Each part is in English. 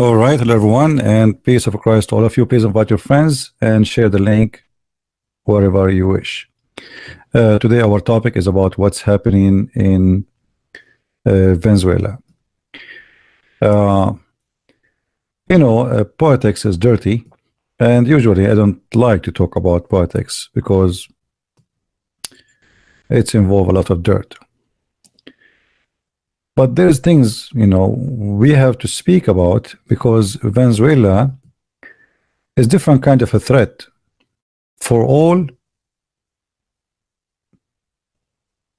All right, hello everyone, and peace of Christ to all of you. Please invite your friends and share the link wherever you wish. Today our topic is about what's happening in Venezuela. Politics is dirty, and usually I don't like to talk about politics because it's involved a lot of dirt. But there's things, we have to speak about because Venezuela is different kind of a threat for all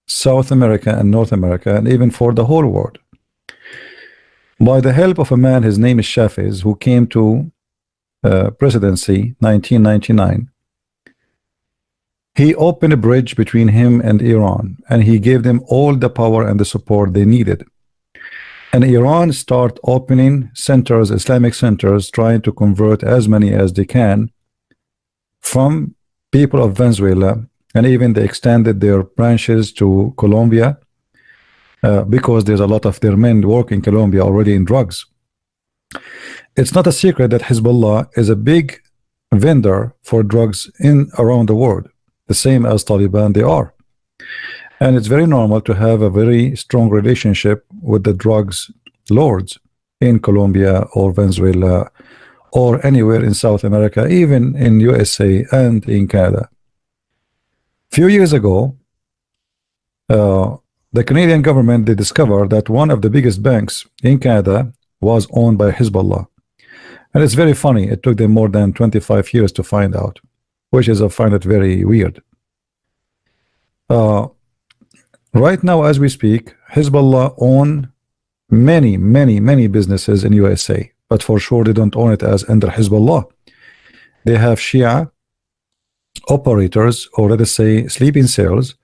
South America and North America, and even for the whole world. By the help of a man, his name is Chavez, who came to presidency 1999. He opened a bridge between him and Iran, and he gave them all the power and the support they needed. And Iran started opening centers, Islamic centers, trying to convert as many as they can from people of Venezuela, and even they extended their branches to Colombia because there's a lot of their men work in Colombia already in drugs. It's not a secret that Hizballah is a big vendor for drugs around the world, the same as Taliban they are. And it's very normal to have a very strong relationship with the drugs lords in Colombia or Venezuela or anywhere in South America, even in USA and in Canada. Few years ago, the Canadian government, they discovered that one of the biggest banks in Canada was owned by Hizballah. And it's very funny. It took them more than 25 years to find out, which is, I find it very weird. Right now, as we speak, Hizballah own many businesses in USA, but for sure they don't own it as under Hizballah. They have Shia operators, or let us say sleeping cells,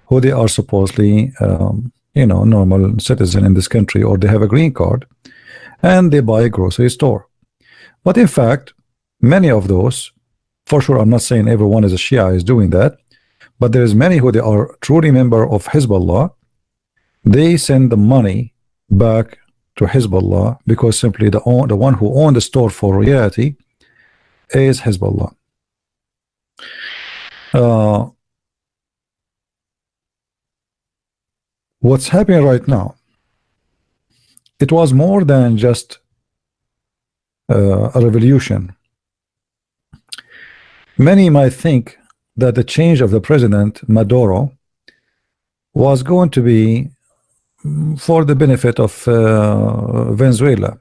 who they are supposedly normal citizen in this country, or they have a green card, and they buy a grocery store. But in fact, many of those, for sure, I'm not saying everyone is a Shia is doing that, but there is many who they are truly member of Hizballah. They send the money back to Hizballah because simply the one who owned the store for reality is Hizballah. What's happening right now, it was more than just a revolution. Many might think that the change of the president Maduro was going to be for the benefit of Venezuela.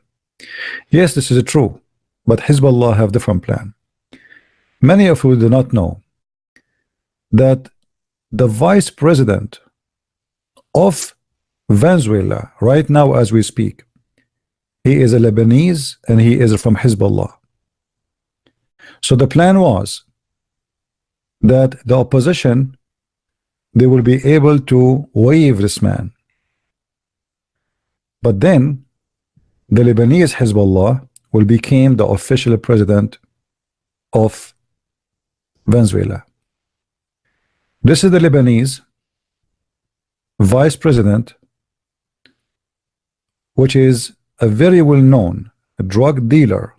Yes, this is true, but Hizballah have different plan. Many of you do not know that the vice president of Venezuela right now as we speak, he is a Lebanese and he is from Hizballah. So the plan was that the opposition, they will be able to waive this man. But then the Lebanese Hizballah will become the official president of Venezuela. This is the Lebanese vice president, which is a very well-known drug dealer.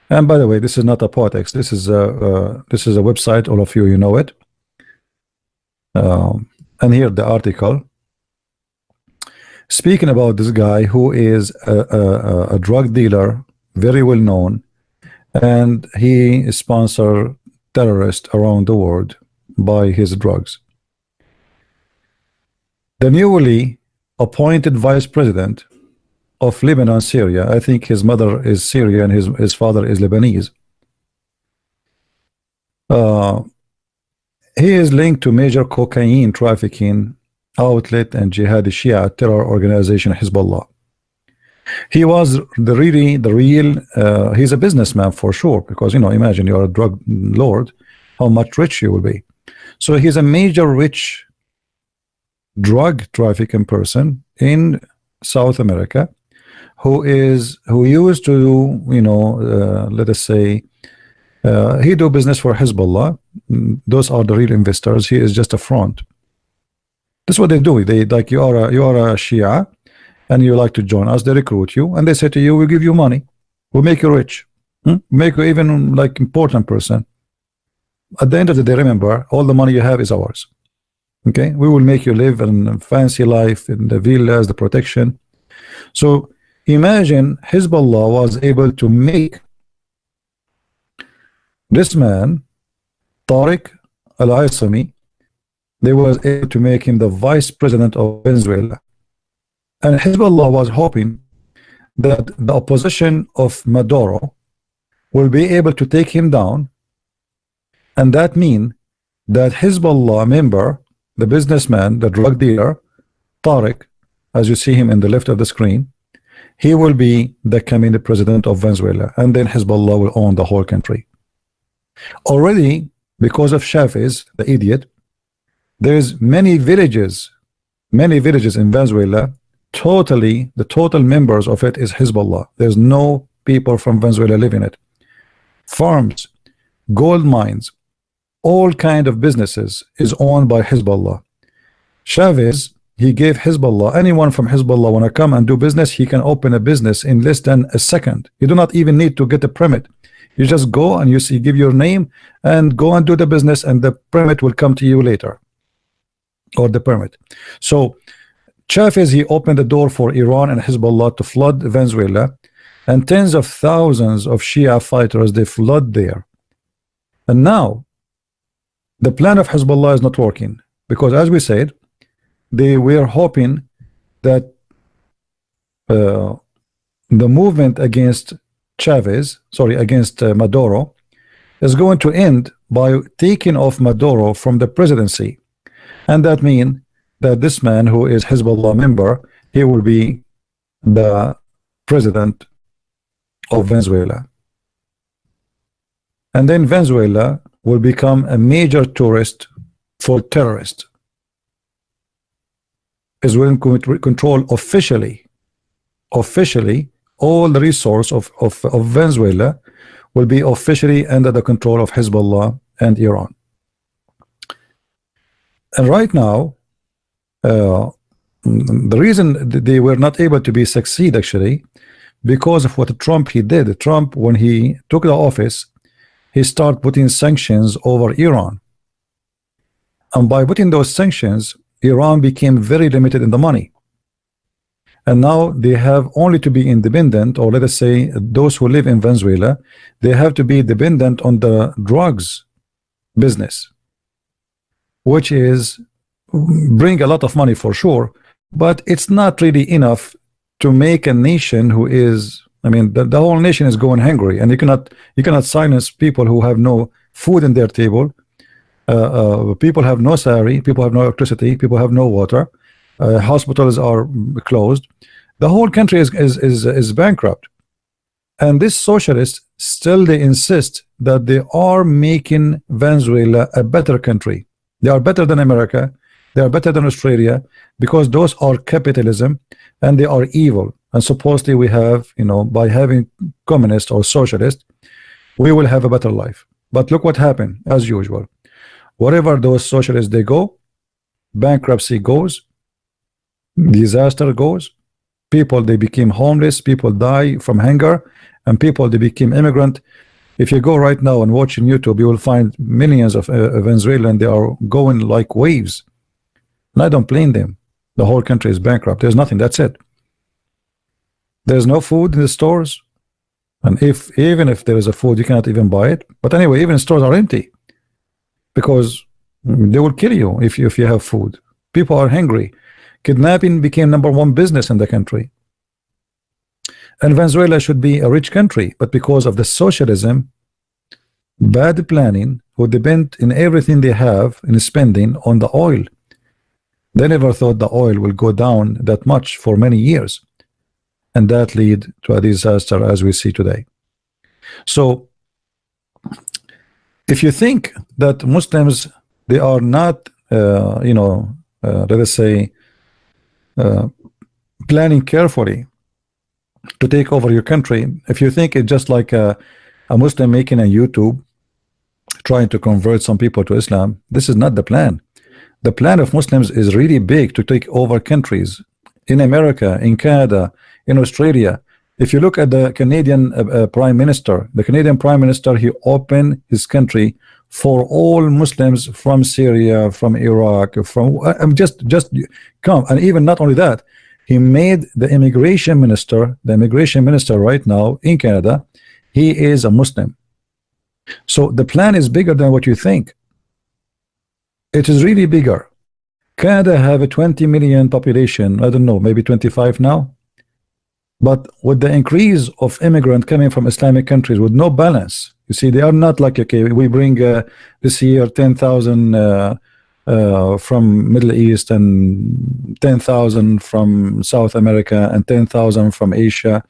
And by the way, this is not a politics. This is a website. All of you know it. And here the article speaking about this guy who is a drug dealer, very well known, and he sponsors terrorists around the world by his drugs. The newly appointed vice president of Lebanon, Syria, I think his mother is Syrian and his father is Lebanese. He is linked to major cocaine trafficking outlet and jihadi Shia terror organization Hizballah. He was the real he's a businessman for sure, because imagine you're a drug lord, how much rich you will be. So he's a major rich drug trafficking person in South America who used to let us say he do business for Hizballah. Those are the real investors. He is just a front. That's what they do. They like you are a Shia, and you like to join us, they recruit you and they say to you, we'll give you money, we'll make you rich, make you even like important person. At the end of the day, remember, all the money you have is ours. Okay, we will make you live in a fancy life in the villas, the protection. So imagine Hizballah was able to make this man Tariq al-Aissami, they was able to make him the vice president of Venezuela. And Hizballah was hoping that the opposition of Maduro will be able to take him down, and that mean that Hizballah member, the businessman, the drug dealer, Tariq, as you see him in the left of the screen, he will be the coming president of Venezuela, and then Hizballah will own the whole country. Already, because of Chavez, the idiot, there's many villages in Venezuela, totally, the total members of it is Hizballah. There's no people from Venezuela live in it. Farms, gold mines, all kind of businesses is owned by Hizballah. Chavez, he gave Hizballah, anyone from Hizballah want to come and do business, he can open a business in less than a second. You do not even need to get a permit. You just go and you give your name and go and do the business, and the permit will come to you later, or the permit. So Chavez, he opened the door for Iran and Hezbollah to flood Venezuela, and tens of thousands of Shia fighters, they flood there. And now the plan of Hezbollah is not working, because as we said, they were hoping that the movement against against Maduro is going to end by taking off Maduro from the presidency, and that means that this man who is Hezbollah member, he will be the president of Venezuela, and then Venezuela will become a major tourist for terrorists. Is willing to control officially all the resource of Venezuela will be officially under the control of Hezbollah and Iran. And right now, the reason they were not able to succeed actually, because of what Trump he did. Trump, when he took the office, he started putting sanctions over Iran, and by putting those sanctions, Iran became very limited in the money, and now they have only to be independent, or let us say those who live in Venezuela, they have to be dependent on the drugs business, which is bring a lot of money for sure, but it's not really enough to make a nation who is, I mean, the whole nation is going hungry, and you cannot silence people who have no food in their table. People have no salary, people have no electricity, people have no water, hospitals are closed, the whole country is bankrupt. And this socialists still, they insist that they are making Venezuela a better country. They are better than America, they are better than Australia, because those are capitalism and they are evil. And supposedly we have, you know, by having communist or socialist, we will have a better life. But look what happened, as usual. Wherever those socialists they go, bankruptcy goes, disaster goes, people they became homeless, people die from hunger, and people they became immigrant. If you go right now and watch on YouTube, you will find millions of Venezuelans, they are going like waves, and I don't blame them. The whole country is bankrupt, there's nothing, that's it. There's no food in the stores, and even if there is a food, you cannot even buy it. But anyway, even stores are empty, because they will kill you if you have food. People are hungry. Kidnapping became #1 business in the country. And Venezuela should be a rich country, but because of the socialism, bad planning, who depend in everything they have in spending on the oil. They never thought the oil will go down that much for many years, and that lead to a disaster as we see today. So if you think that Muslims, they are not let us say planning carefully to take over your country, if you think it's just like a Muslim making a YouTube trying to convert some people to Islam, this is not the plan. The plan of Muslims is really big, to take over countries. in America, in Canada, in Australia. If you look at the Canadian Prime Minister, he opened his country for all Muslims from Syria, from Iraq, from just come. And even not only that, he made the immigration minister right now in Canada, he is a Muslim. So the plan is bigger than what you think. It is really bigger. Canada have a 20 million population. I don't know, maybe 25 now. But with the increase of immigrant coming from Islamic countries with no balance, you see, they are not like, okay, we bring this year 10,000 from Middle East and 10,000 from South America and 10,000 from Asia.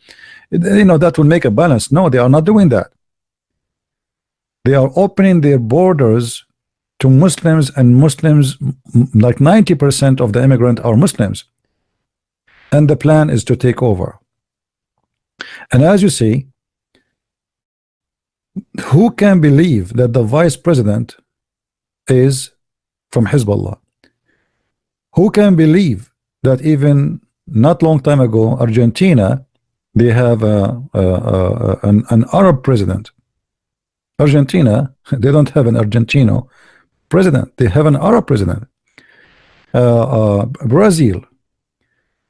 You know, that will make a balance. No, they are not doing that. They are opening their borders to Muslims, and Muslims, like 90% of the immigrant are Muslims. And the plan is to take over. And as you see, who can believe that the vice president is from Hizballah? Who can believe that even not long time ago, Argentina, they have an Arab president? Argentina, they don't have an Argentino president. They have an Arab president. Brazil.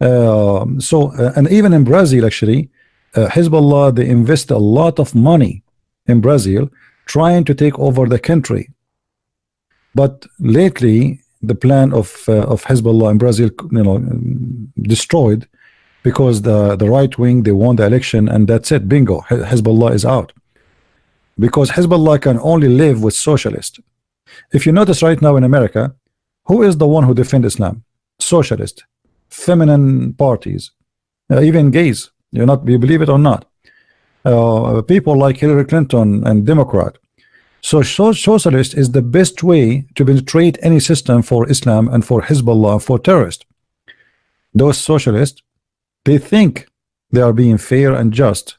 And even in Brazil, actually, Hezbollah, they invest a lot of money in Brazil trying to take over the country. But lately, the plan of Hezbollah in Brazil, you know, destroyed, because the right wing, they won the election, and that's it. Bingo, Hezbollah is out. Because Hezbollah can only live with socialists. If you notice right now in America, who is the one who defends Islam? Socialist, feminine parties, even gays. You believe it or not? People like Hillary Clinton and Democrat. So socialist is the best way to penetrate any system for Islam and for Hezbollah, for terrorists. Those socialists, they think they are being fair and just,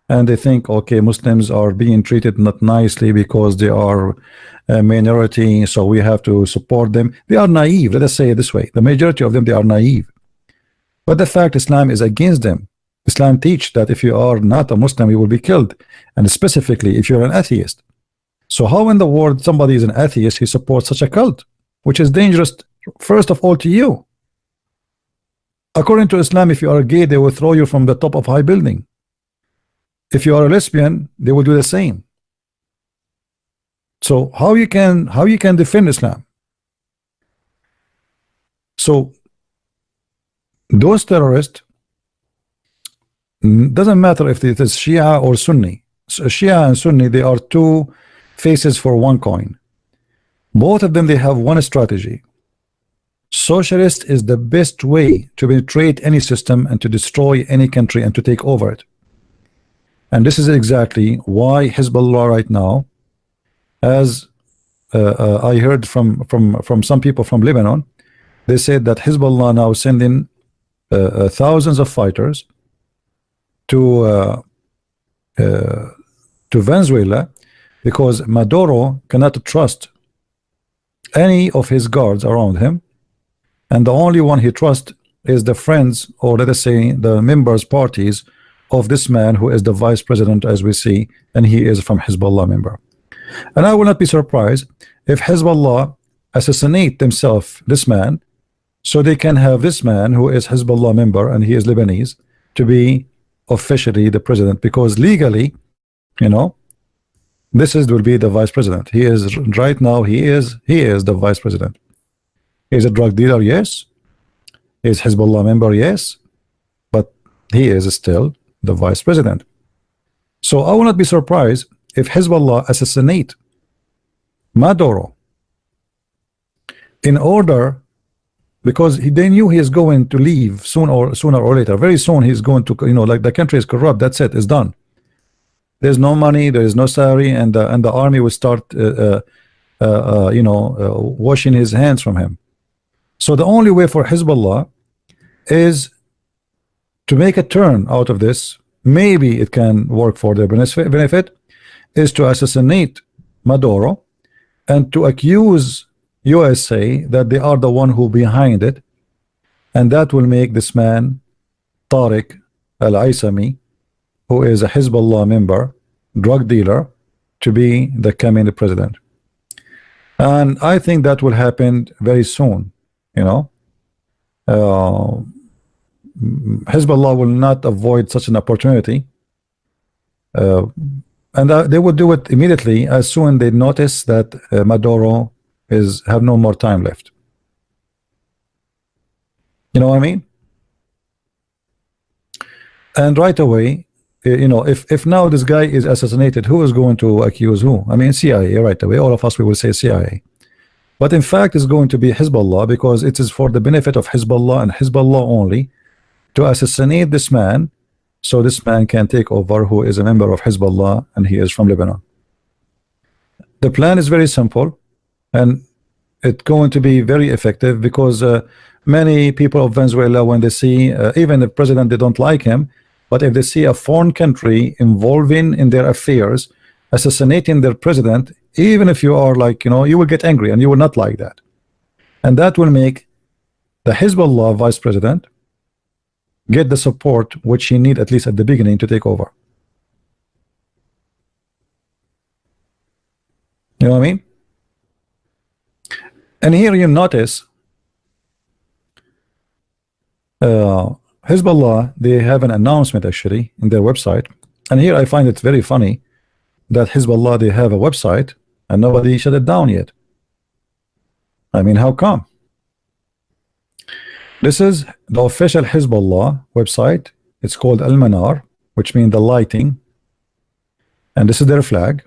and they think, okay, Muslims are being treated not nicely because they are a minority, so we have to support them. They are naive. Let us say it this way: the majority of them, they are naive. But the fact Islam is against them. Islam teach that if you are not a Muslim, you will be killed, and specifically if you're an atheist. So how in the world somebody is an atheist, he supports such a cult, which is dangerous, first of all, to you? According to Islam, if you are gay, they will throw you from the top of high building. If you are a lesbian, they will do the same. So how you can defend Islam? So those terrorists, doesn't matter if it is Shia or Sunni. So Shia and Sunni, they are two faces for one coin. Both of them, they have one strategy. Socialist is the best way to penetrate any system and to destroy any country and to take over it. And this is exactly why Hezbollah right now, as I heard from some people from Lebanon, they said that Hezbollah now sending thousands of fighters to Venezuela, because Maduro cannot trust any of his guards around him, and the only one he trusts is the friends, or let us say the members parties of this man who is the vice president, as we see, and he is from Hezbollah member. And I will not be surprised if Hezbollah assassinate themselves this man, so they can have this man who is Hezbollah member and he is Lebanese to be officially the president, because legally, you know, this will be the vice president. He is right now, he is the vice president. He's a drug dealer, yes. He's Hezbollah member, yes, but he is still the vice president. So I will not be surprised if Hezbollah assassinate Maduro in order, because they knew he is going to leave sooner or later. Very soon he's going to, you know, like the country is corrupt. That's it. It's done. There's no money. There is no salary, and the army will start, washing his hands from him. So the only way for Hezbollah is to make a turn out of this. Maybe it can work for their benefit, is to assassinate Maduro and to accuse USA that they are the one who behind it, and that will make this man Tariq al-Aisami, who is a Hizballah member, drug dealer, to be the coming president. And I think that will happen very soon. You know, Hezbollah will not avoid such an opportunity, and they would do it immediately as soon they notice that Maduro have no more time left. You know what I mean? And right away, you know, if now this guy is assassinated, who is going to accuse who? I mean, CIA right away. All of us, we will say CIA. But in fact, it's going to be Hezbollah, because it is for the benefit of Hezbollah and Hezbollah only to assassinate this man, so this man can take over, who is a member of Hezbollah, and he is from Lebanon. The plan is very simple, and it's going to be very effective, because many people of Venezuela, when they see, even the president, they don't like him, but if they see a foreign country involving in their affairs, assassinating their president, even if you are like, you know, you will get angry, and you will not like that. And that will make the Hezbollah vice president get the support which he need, at least at the beginning, to take over. You know what I mean? And here you notice Hezbollah, they have an announcement actually in their website, and here I find it very funny that Hezbollah, they have a website and nobody shut it down yet. I mean, how come? This is the official Hezbollah website. It's called Al-Manar, which means the lighting, and this is their flag.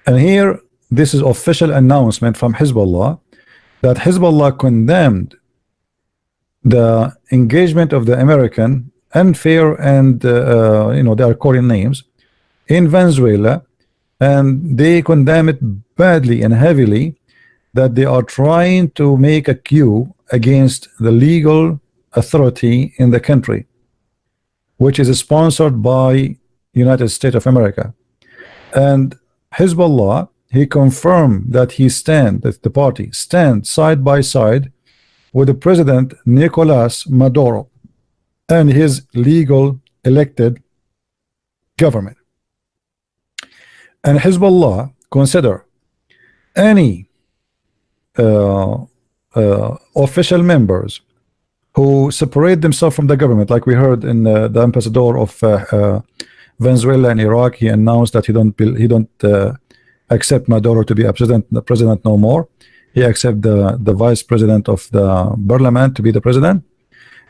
And here, this is official announcement from Hezbollah that Hezbollah condemned the engagement of the American unfair and you know, they are calling names in Venezuela, and they condemn it badly and heavily, that they are trying to make a coup against the legal authority in the country, which is sponsored by United States of America. And Hezbollah, he confirmed that that the party stands side by side with the president Nicolas Maduro and his legal elected government. And Hezbollah consider any official members who separate themselves from the government, like we heard in the ambassador of Venezuela and Iraq. He announced that he don't accept Maduro to be the president no more. He accept the vice president of the parliament to be the president.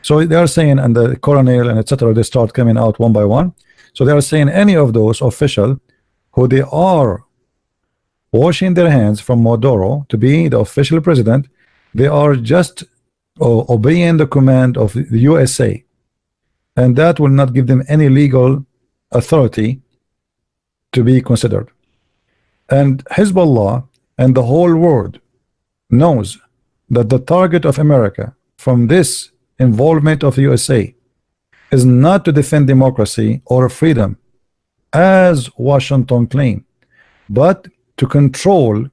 So they are saying, and the colonel and etc., they start coming out one by one. So they are saying any of those official who they are washing their hands from Maduro to be the official president, they are just obeying the command of the USA, and that will not give them any legal authority to be considered. And Hezbollah and the whole world knows that the target of America from this involvement of the USA is not to defend democracy or freedom, as Washington claimed, but to control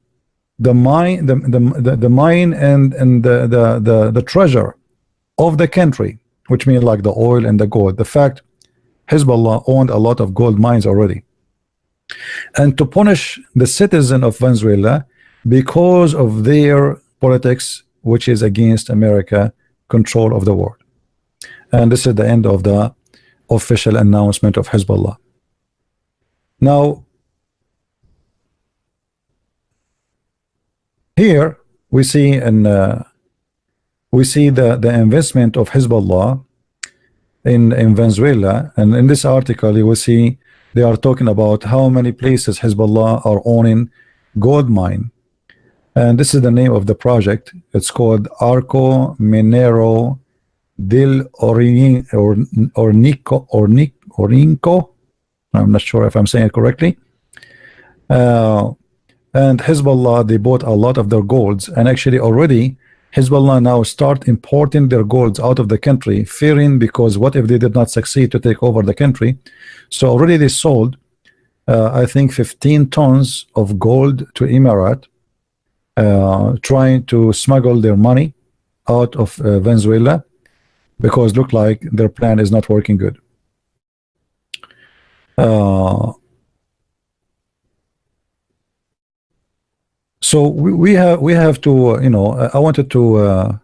the mine, the mine and the treasure of the country, which means like the oil and the gold. The fact Hezbollah owned a lot of gold mines already, and to punish the citizen of Venezuela because of their politics, which is against America control of the world. And this is the end of the official announcement of Hezbollah. Now, here we see the investment of Hezbollah in Venezuela, and in this article you will see they are talking about how many places Hezbollah are owning gold mine, and this is the name of the project. It's called Arco Minero del Ornico. I'm not sure if I'm saying it correctly. And Hezbollah, they bought a lot of their golds, and actually already Hezbollah now start importing their golds out of the country, fearing because what if they did not succeed to take over the country. So already they sold I think 15 tons of gold to Emirat, trying to smuggle their money out of Venezuela, because look like their plan is not working good. So we have to, you know, I wanted to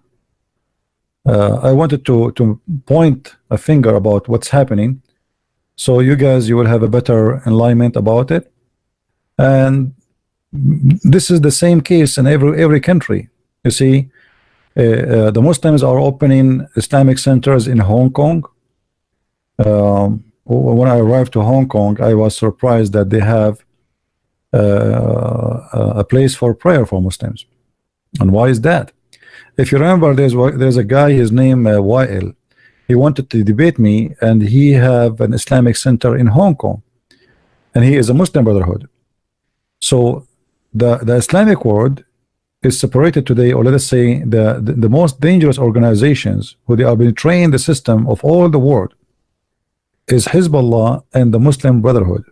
point a finger about what's happening, so you guys, you will have a better enlightenment about it. And this is the same case in every country. You see, the Muslims are opening Islamic centers in Hong Kong. When I arrived to Hong Kong, I was surprised that they have a place for prayer for Muslims. And why is that? If you remember, there's a guy, his name Wael. He wanted to debate me, and he have an Islamic center in Hong Kong, and he is a Muslim Brotherhood. So the Islamic world is separated today, or let us say the most dangerous organizations who they are betraying the system of all the world is Hizballah and the Muslim Brotherhood.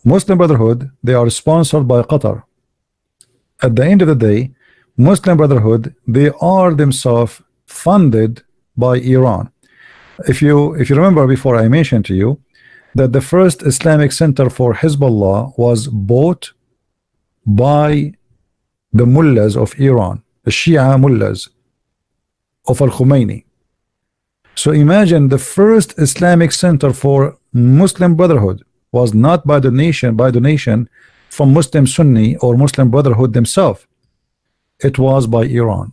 Muslim Brotherhood, they are sponsored by Qatar. At the end of the day, Muslim Brotherhood, they are themselves funded by Iran. If you remember, before I mentioned to you that the first Islamic center for Hizballah was bought by the mullahs of Iran, the Shia mullahs of Al-Khomeini. So imagine, the first Islamic center for Muslim Brotherhood was not by donation from Muslim Sunni or Muslim Brotherhood themselves. It was by Iran.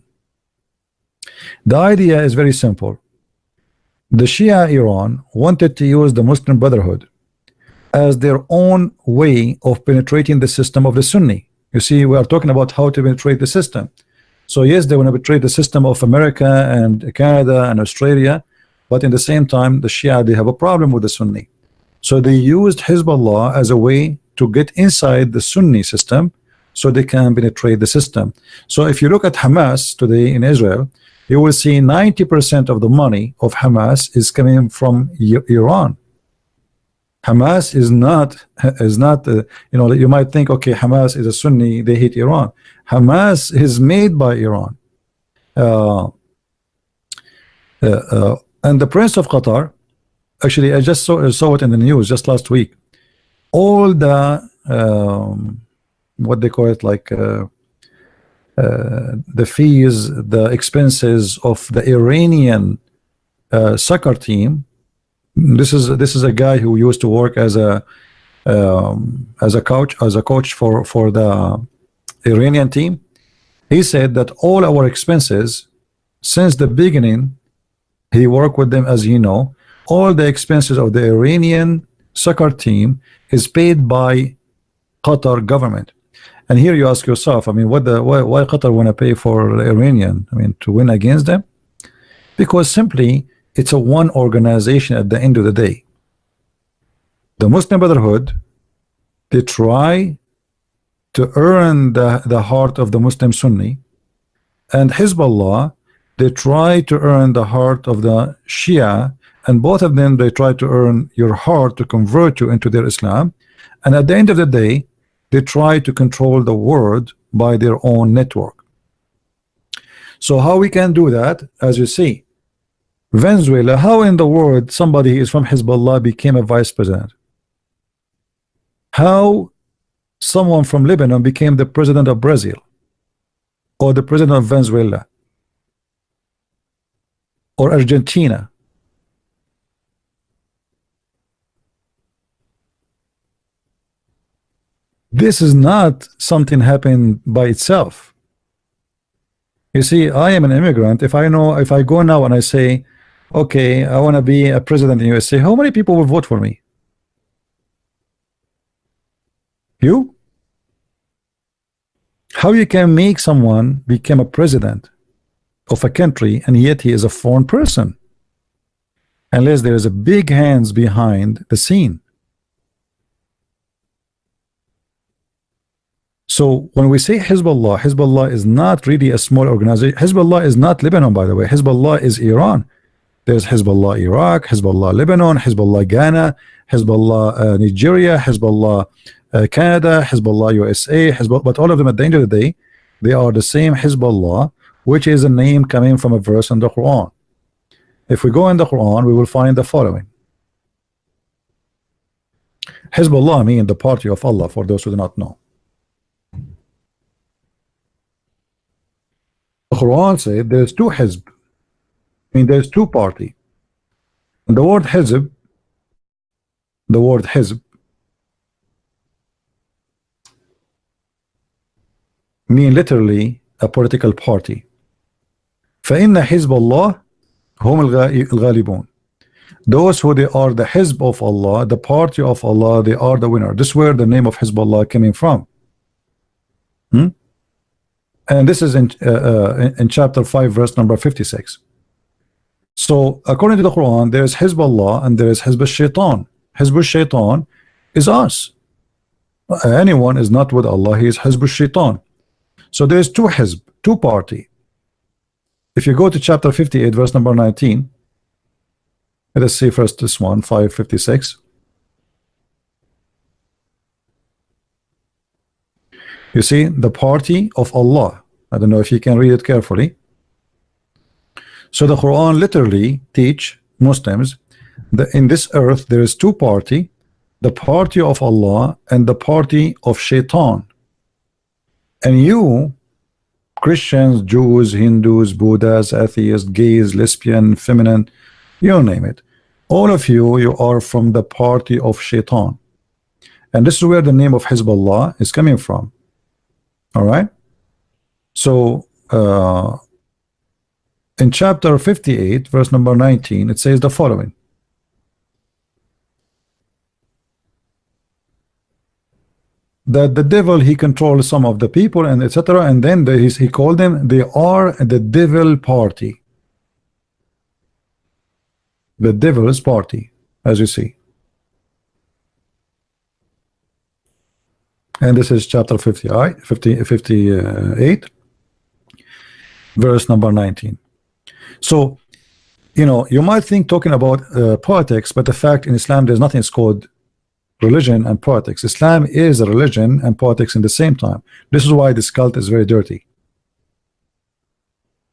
The idea is very simple. The Shia Iran wanted to use the Muslim Brotherhood as their own way of penetrating the system of the Sunni. You see, we are talking about how to penetrate the system. So yes, they want to penetrate the system of America and Canada and Australia, but in the same time, the Shia, they have a problem with the Sunni. So they used Hizballah as a way to get inside the Sunni system so they can penetrate the system. So if you look at Hamas today in Israel, you will see 90% of the money of Hamas is coming from Iran. Hamas is not you know, you might think, okay, Hamas is a Sunni, they hate Iran. Hamas is made by Iran. And the Prince of Qatar, actually, I just saw it in the news just last week. All the what they call it, like the fees, the expenses of the Iranian soccer team. This is a guy who used to work as a coach for the Iranian team. He said that all our expenses since the beginning, he worked with them, as you know, all the expenses of the Iranian soccer team is paid by Qatar government. And here you ask yourself, I mean, why Qatar want to pay for the Iranian? I mean, to win against them? Because simply it's a one organization at the end of the day. The Muslim Brotherhood, they try to earn the heart of the Muslim Sunni, and Hizballah, they try to earn the heart of the Shia, and both of them, they try to earn your heart to convert you into their Islam. And at the end of the day, they try to control the world by their own network. So how we can do that? As you see, Venezuela, how in the world somebody who is from Hizballah became a vice president? How someone from Lebanon became the president of Brazil, or the president of Venezuela, or Argentina? This is not something happened by itself. You see, I am an immigrant. If I go now and I say, okay, I want to be a president in USA, how many people will vote for me? You? How you can make someone become a president of a country and yet he is a foreign person, unless there is a big hands behind the scene. So when we say Hizballah, Hizballah is not really a small organization. Hizballah is not Lebanon, by the way. Hizballah is Iran. There's Hizballah Iraq, Hizballah Lebanon, Hizballah Ghana, Hizballah Nigeria, Hizballah Canada, Hizballah USA, Hizballah, but all of them at the end of the day, they are the same Hizballah, which is a name coming from a verse in the Quran. If we go in the Quran, we will find the following. Hizballah means the party of Allah, for those who do not know. The Quran said there's two Hizb, I mean there's two party. And the word Hizb mean literally a political party. فإن حزب الله هم الغالبون. Those who they are the Hizb of Allah, the party of Allah, they are the winner. This is where the name of Hizballah coming from. And this is in chapter 5 verse number 56. So according to the Quran, there is Hizballah and there is Hizb al-Shaytan. Hizb al-Shaytan is us. Anyone is not with Allah, he is Hizb al-Shaytan. So there is two Hizb, two party. If you go to chapter 58 verse number 19, let us see first this one, 556. You see the party of Allah. I don't know if you can read it carefully. So the Quran literally teach Muslims that in this earth there is two party, the party of Allah and the party of Shaitan. And you Christians, Jews, Hindus, Buddhas, atheists, gays, lesbian, feminine, you name it, all of you are from the party of Shaitan. And this is where the name of Hizballah is coming from. All right. So in chapter 58 verse number 19, it says the following. That the devil, he controls some of the people and etc. And then he called them, they are the devil party, the devil's party, as you see. And this is chapter 58 verse number 19. So you might think talking about politics, but the fact in Islam there's nothing called religion and politics. Islam is a religion and politics in the same time. This is why this cult is very dirty.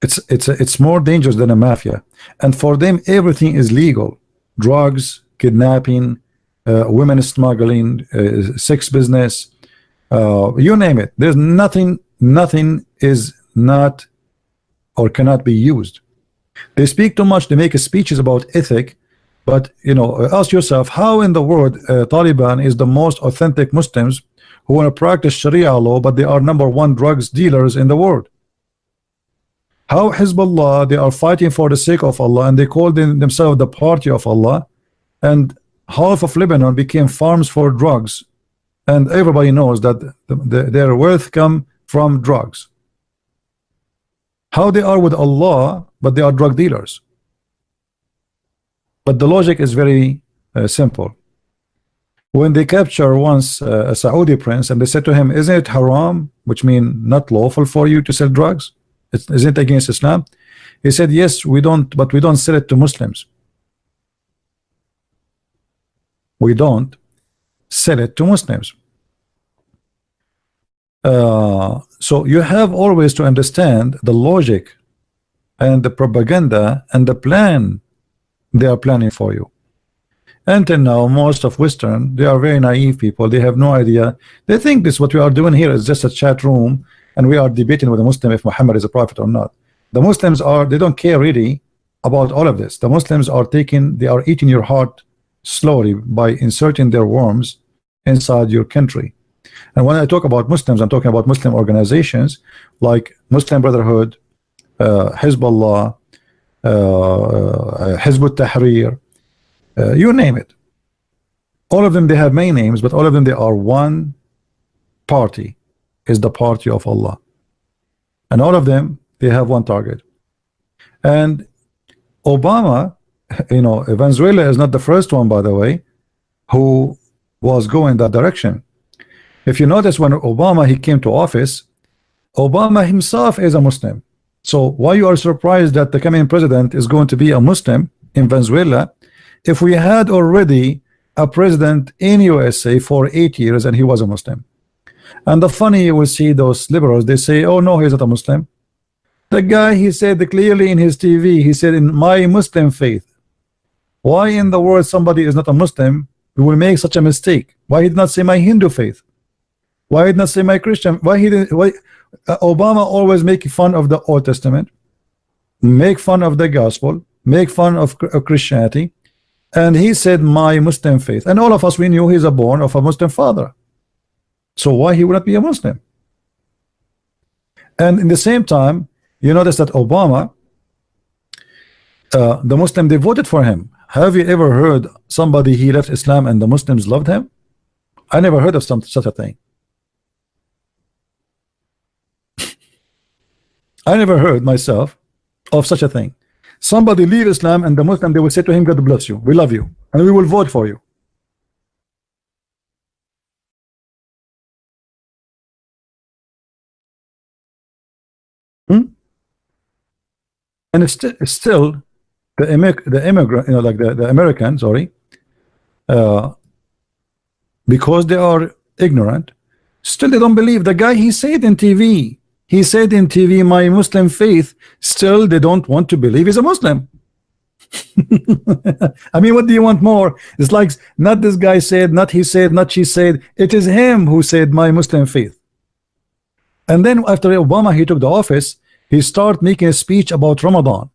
It's more dangerous than a mafia, and for them everything is legal: drugs, kidnapping, women smuggling, sex business, you name it. There's nothing is not or cannot be used. They speak too much. They make speeches about ethic. But ask yourself, how in the world Taliban is the most authentic Muslims who want to practice Sharia law, but they are #1 drugs dealers in the world? How Hizballah, they are fighting for the sake of Allah and they call themselves the party of Allah, and half of Lebanon became farms for drugs, and everybody knows that their wealth come from drugs. How they are with Allah, but they are drug dealers? But the logic is very simple. When they capture once a Saudi prince and they said to him, isn't it haram, which means not lawful for you to sell drugs? Isn't it against Islam? He said, yes, we don't, but we don't sell it to Muslims. We don't sell it to Muslims. So you have always to understand the logic and the propaganda and the plan they are planning for you. Until now, most of Western, they are very naive people. They have no idea. They think this, what we are doing here is just a chat room and we are debating with a Muslim if Muhammad is a prophet or not. The Muslims they don't care really about all of this. The Muslims they are eating your heart slowly by inserting their worms inside your country. And when I talk about Muslims, I'm talking about Muslim organizations like Muslim Brotherhood, Hizballah, Hizb al-Tahrir, you name it. All of them, they have many names, but all of them, they are one party, is the party of Allah. And all of them, they have one target. And Obama, Venezuela is not the first one, by the way, who was going that direction. If you notice, when Obama, he came to office, Obama himself is a Muslim. So why you are surprised that the coming president is going to be a Muslim in Venezuela if we had already a president in USA for 8 years and he was a Muslim? And the funny, you will see those liberals, they say, oh no, he's not a Muslim. The guy, he said clearly in his TV, he said, in my Muslim faith. Why in the world somebody is not a Muslim, we will make such a mistake? Why he did not say my Hindu faith? Why did not say my Christian? Why he didn't? Why Obama always make fun of the Old Testament, make fun of the gospel, make fun of Christianity, and he said my Muslim faith. And all of us, we knew he's a born of a Muslim father. So why he would not be a Muslim? And in the same time, you notice that Obama, the Muslim, they voted for him. Have you ever heard somebody he left Islam and the Muslims loved him? I never heard of such a thing. I never heard myself of such a thing. Somebody leave Islam and the Muslim, they will say to him, God bless you, we love you, and we will vote for you. And it's still the immigrant, you know, like the American, sorry, because they are ignorant, still they don't believe. The guy, he said in TV, my Muslim faith, still they don't want to believe he's a Muslim. I mean, what do you want more? It's like, not this guy said, not he said, not she said, it is him who said my Muslim faith. And then after Obama, he took the office, he started making a speech about Ramadan.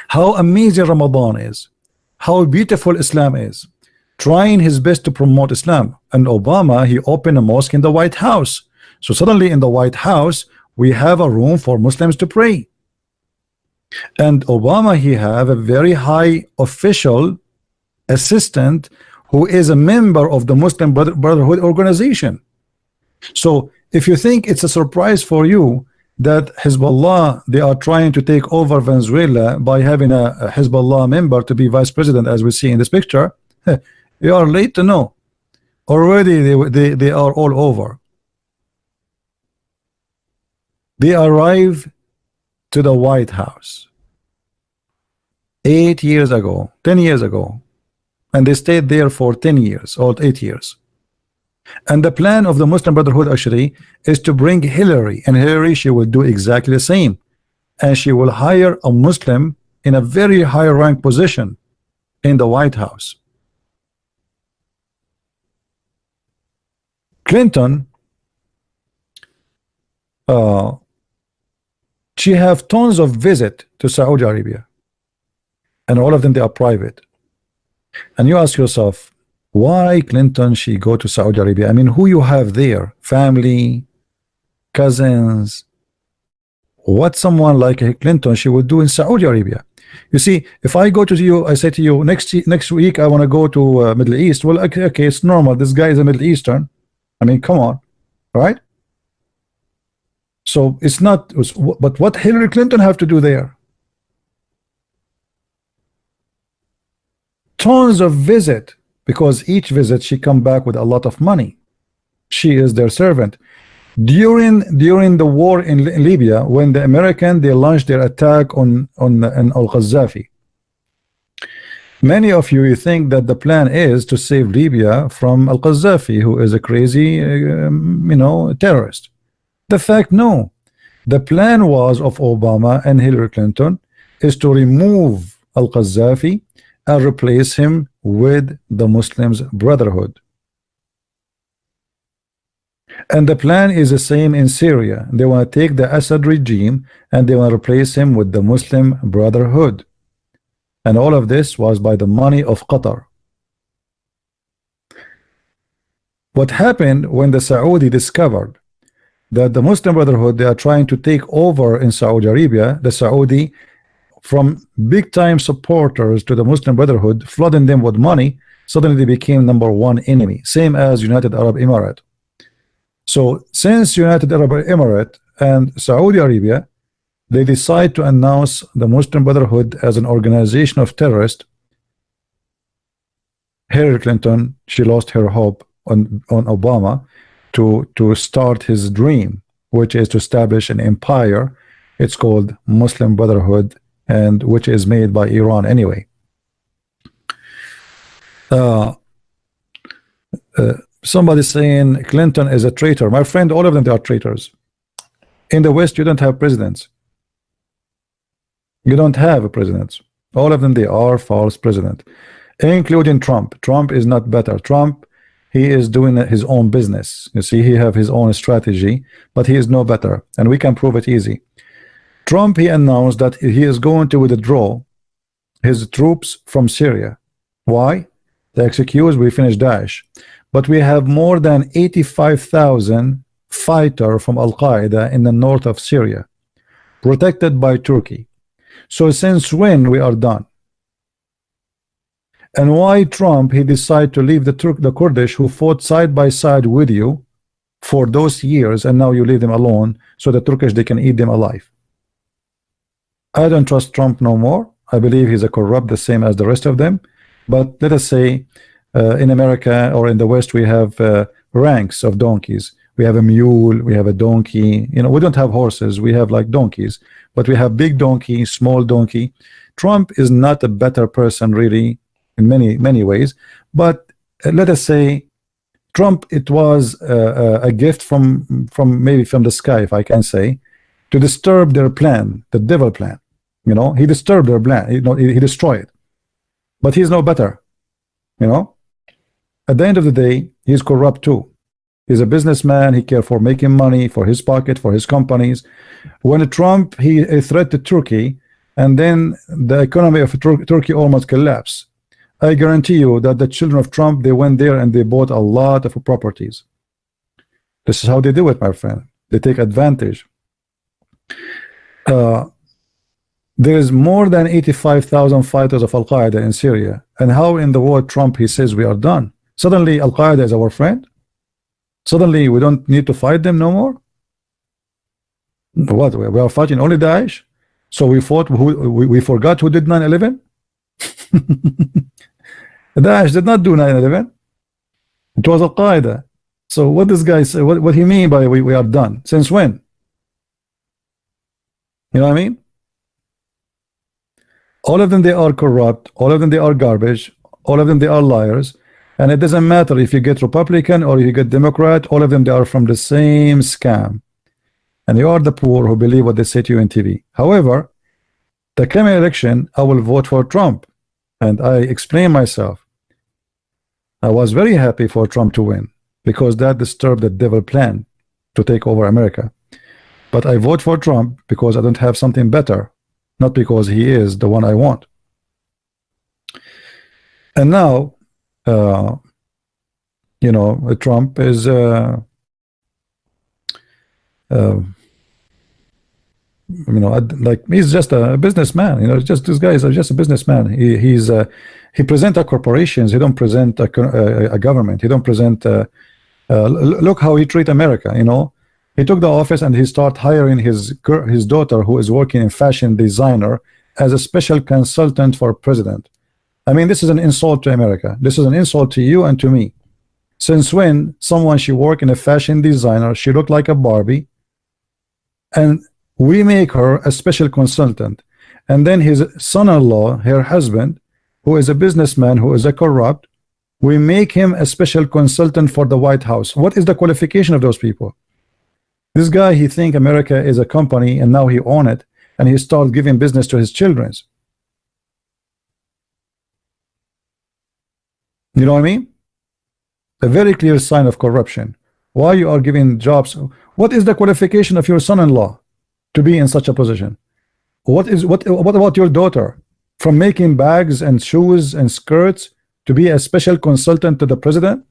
How amazing Ramadan is, how beautiful Islam is, trying his best to promote Islam. And Obama, he opened a mosque in the White House. So suddenly in the White House, we have a room for Muslims to pray. And Obama, he have a very high official assistant who is a member of the Muslim Brotherhood organization. So if you think it's a surprise for you that Hizballah, they are trying to take over Venezuela by having a Hizballah member to be vice president, as we see in this picture, you are late to know. Already they are all over. They arrived to the White House 8 years ago, 10 years ago, and they stayed there for 10 years or 8 years. And the plan of the Muslim Brotherhood actually is to bring Hillary, and Hillary, she will do exactly the same, and she will hire a Muslim in a very high rank position in the White House. Clinton, she have tons of visit to Saudi Arabia, and all of them, they are private. And you ask yourself, why Clinton she go to Saudi Arabia? I mean, who you have there? Family, cousins. What someone like Clinton she would do in Saudi Arabia? You see, if I go to you, I say to you, next week I want to go to Middle East. Well, okay, it's normal. This guy is a Middle Eastern. I mean, come on, right? So it's not. But what Hillary Clinton have to do there? Tons of visit. Because each visit she come back with a lot of money. She is their servant. During the war in Libya, when the American they launched their attack on al-Qaddafi, many of you think that the plan is to save Libya from al-Qaddafi, who is a crazy terrorist. The fact, no, the plan was of Obama and Hillary Clinton is to remove al-Qaddafi and replace him with the Muslims Brotherhood. And the plan is the same in Syria. They want to take the Assad regime and they want to replace him with the Muslim Brotherhood. And all of this was by the money of Qatar. What happened when the Saudi discovered that the Muslim Brotherhood, they are trying to take over in Saudi Arabia, the Saudi, from big time supporters to the Muslim Brotherhood, flooding them with money, suddenly they became #1 enemy, same as United Arab Emirates. So since United Arab Emirates and Saudi Arabia, they decide to announce the Muslim Brotherhood as an organization of terrorists, Hillary Clinton, she lost her hope on Obama to start his dream, which is to establish an empire. It's called Muslim Brotherhood, and which is made by Iran anyway. Somebody saying Clinton is a traitor. My friend, all of them, they are traitors. In the West, you don't have presidents. You don't have presidents. All of them, they are false president, including Trump. Trump is not better. Trump, he is doing his own business. You see, he have his own strategy, but he is no better, and we can prove it easy. Trump, he announced that he is going to withdraw his troops from Syria. Why? The excuse, we finished Daesh. But we have more than 85,000 fighters from Al-Qaeda in the north of Syria, protected by Turkey. So since when we are done? And why Trump, he decided to leave the Kurdish who fought side by side with you for those years, and now you leave them alone so the Turkish, they can eat them alive. I don't trust Trump no more. I believe he's a corrupt, the same as the rest of them. But let us say in America or in the West, we have ranks of donkeys. We have a mule, we have a donkey. You know, we don't have horses, we have like donkeys, but we have big donkey, small donkey. Trump is not a better person really in many ways, but let us say Trump, it was a gift from maybe from the sky, if I can say, to disturb their plan, the devil plan. You know, he disturbed their plan, you know, he destroyed it. But he's no better, you know. At the end of the day, he's corrupt too. He's a businessman. He cares for making money for his pocket, for his companies. When Trump, he threatened Turkey, and then the economy of Turkey almost collapsed. I guarantee you that the children of Trump, they went there and they bought a lot of properties. This is how they do it, my friend. They take advantage. There is more than 85,000 fighters of Al-Qaeda in Syria. And how in the world Trump, he says we are done? Suddenly Al-Qaeda is our friend? Suddenly we don't need to fight them no more? What? We are fighting only Daesh? So we forgot who did 9/11? Daesh did not do 9/11. It was Al-Qaeda. So what this guy say? What he mean by we are done? Since when? You know what I mean? All of them, they are corrupt. All of them, they are garbage. All of them, they are liars. And it doesn't matter if you get Republican or you get Democrat. All of them, they are from the same scam. And you are the poor who believe what they say to you in TV. However, the coming election, I will vote for Trump. And I explain myself. I was very happy for Trump to win because that disturbed the devil plan to take over America. But I vote for Trump because I don't have something better. Not because he is the one I want. And now, you know, Trump is, you know, like he's just a businessman. You know, just these guys are just a businessman. He present a corporations. He don't present a government. He don't present. Look how he treat America. You know. He took the office and he started hiring his daughter, who is working in fashion designer, as a special consultant for president. I mean, this is an insult to America. This is an insult to you and to me. Since when someone, she work in a fashion designer, she looked like a Barbie, and we make her a special consultant, and then his son-in-law, her husband, who is a businessman, who is a corrupt, we make him a special consultant for the White House. What is the qualification of those people? This guy, he think America is a company, and now he own it, and he start giving business to his children. You know what I mean? A very clear sign of corruption. Why you are giving jobs? What is the qualification of your son-in-law to be in such a position? What about your daughter, from making bags and shoes and skirts to be a special consultant to the president?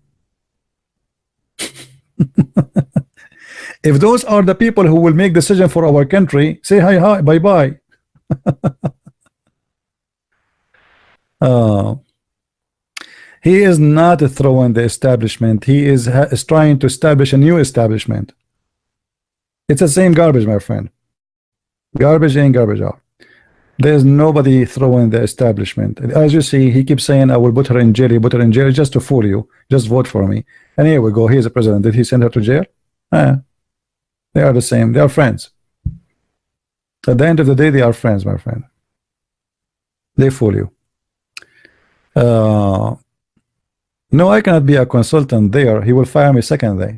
If those are the people who will make decision for our country, say hi, bye. He is not throwing the establishment. He is trying to establish a new establishment. It's the same garbage, my friend. Garbage in, garbage out. There's nobody throwing the establishment. As you see, he keeps saying, I will put her in jail, put her in jail, just to fool you. Just vote for me. And here we go. Here's the president. Did he send her to jail? They are the same. They are friends. At the end of the day, they are friends, my friend. They fool you. No, I cannot be a consultant there. He will fire me second day.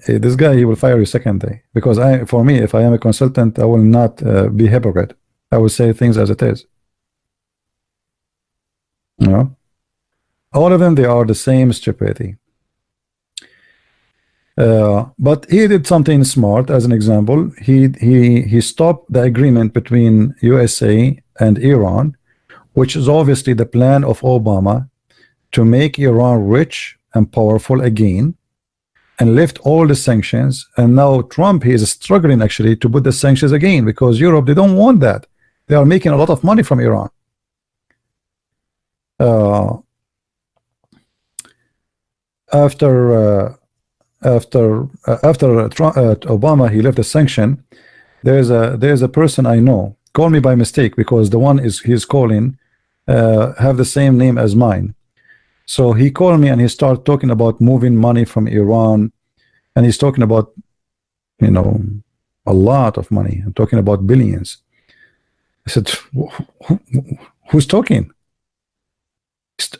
This guy, he will fire you second day, because for me, if I am a consultant, I will not be hypocrite. I will say things as it is. You know, all of them, they are the same stupidity. But he did something smart. As an example, he stopped the agreement between USA and Iran, which is obviously the plan of Obama to make Iran rich and powerful again, and lift all the sanctions. And now Trump, he is struggling actually to put the sanctions again, because Europe, they don't want that. They are making a lot of money from Iran. After Obama, he left the sanction. There's a person I know, call me by mistake, because the one he's calling have the same name as mine. So he called me and he started talking about moving money from Iran, and he's talking about, you know, a lot of money. I'm talking about billions. I said, who's talking?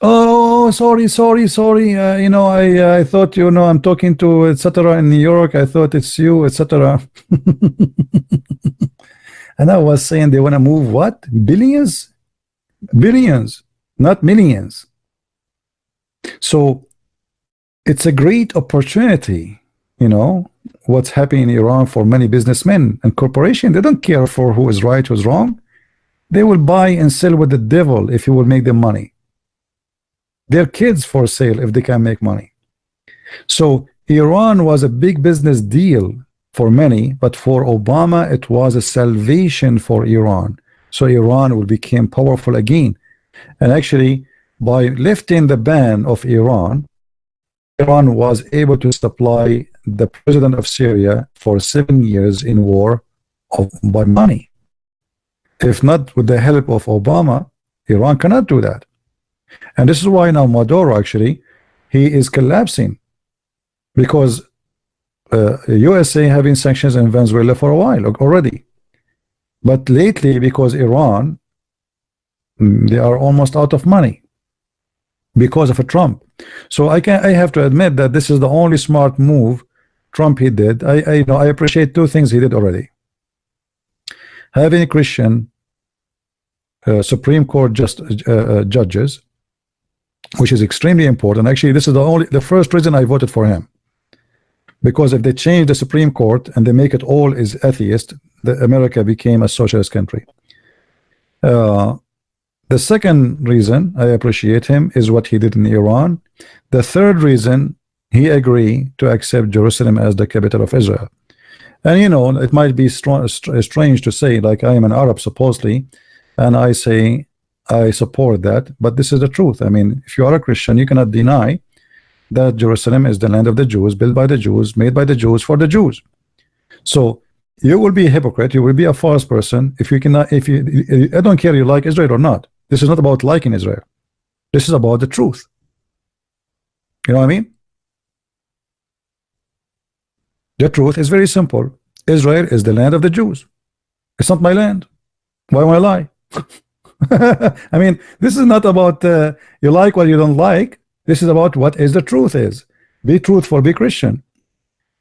Oh, sorry. You know, I thought, you know, I'm talking to etc. in New York. I thought it's you, etc. And I was saying they want to move what? Billions? Billions, not millions. So it's a great opportunity, you know, what's happening in Iran for many businessmen and corporations. They don't care for who is right, who's wrong. They will buy and sell with the devil if he will make them money. Their kids for sale if they can make money. So Iran was a big business deal for many, but for Obama it was a salvation for Iran. So Iran will become powerful again. And actually, by lifting the ban of Iran, Iran was able to supply the president of Syria for 7 years in war by money. If not with the help of Obama, Iran cannot do that. And this is why now Maduro, actually, he is collapsing, because USA having sanctions in Venezuela for a while already. But lately, because Iran, they are almost out of money because of a Trump. So I have to admit that this is the only smart move Trump he did. I appreciate two things he did already. Having Christian Supreme Court judges, which is extremely important. Actually, this is the first reason I voted for him, because if they change the Supreme Court and they make it all is atheist, America became a socialist country. The second reason I appreciate him is what he did in Iran. The third reason, he agreed to accept Jerusalem as the capital of Israel. And you know, it might be strange to say, like, I am an Arab supposedly, and I say I support that, but this is the truth. I mean, if you are a Christian, you cannot deny that Jerusalem is the land of the Jews, built by the Jews, made by the Jews, for the Jews. So you will be a hypocrite, you will be a false person if you cannot, I don't care you like Israel or not. This is not about liking Israel. This is about the truth. You know what I mean? The truth is very simple. Israel is the land of the Jews. It's not my land. Why would I lie? I mean, this is not about you like what you don't like. This is about what is the truth is. Be truthful, be Christian.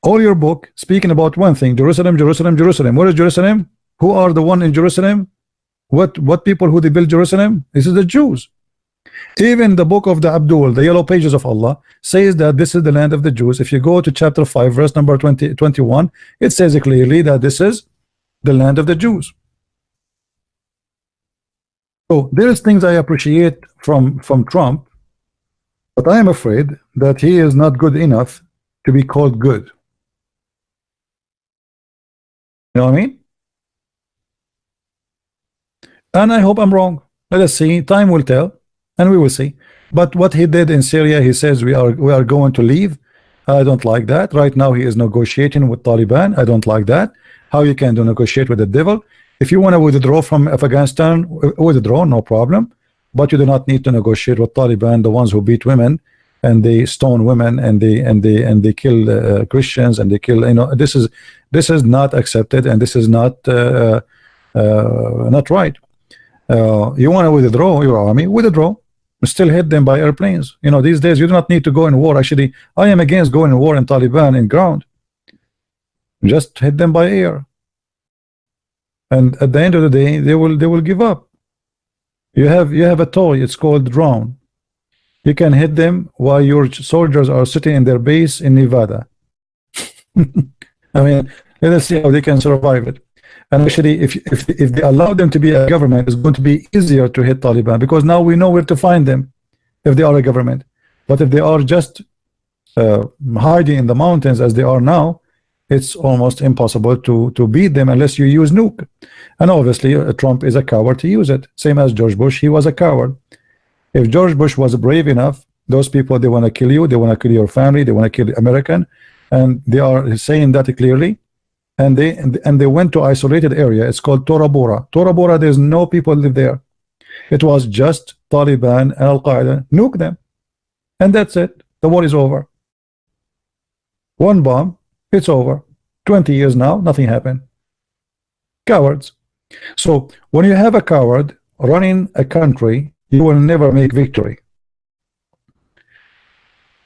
All your book speaking about one thing: Jerusalem, Jerusalem, Jerusalem. Where is Jerusalem? Who are the one in Jerusalem? What people who they build Jerusalem? This is the Jews. Even the book of the Abdul, the yellow pages of Allah, says that this is the land of the Jews. If you go to chapter 5, verse number 21, it says clearly that this is the land of the Jews. So there's things I appreciate from Trump, but I am afraid that he is not good enough to be called good. You know what I mean? And I hope I'm wrong. Let us see. Time will tell, and we will see. But what he did in Syria, he says we are going to leave. I don't like that. Right now he is negotiating with Taliban. I don't like that. How you can negotiate with the devil? If you want to withdraw from Afghanistan, withdraw, no problem. But you do not need to negotiate with Taliban, the ones who beat women and they stone women and they kill Christians and they kill. You know, this is not accepted, and this is not not right. You want to withdraw your army, withdraw. Still hit them by airplanes. You know, these days you do not need to go in war. Actually, I am against going in war in Taliban in ground. Just hit them by air. And at the end of the day, they will give up. You have a toy, it's called drone. You can hit them while your soldiers are sitting in their base in Nevada. I mean, let us see how they can survive it. And actually, if they allow them to be a government, it's going to be easier to hit Taliban, because now we know where to find them if they are a government. But if they are just hiding in the mountains as they are now, it's almost impossible to beat them unless you use nuke. And obviously, Trump is a coward to use it. Same as George Bush, he was a coward. If George Bush was brave enough, those people, they want to kill you, they want to kill your family, they want to kill American, and they are saying that clearly. And they went to isolated area. It's called Tora Bora. Tora Bora, there's no people live there. It was just Taliban and Al Qaeda. Nuke them, and that's it. The war is over. One bomb, it's over. 20 years now, nothing happened. Cowards. So when you have a coward running a country, you will never make victory.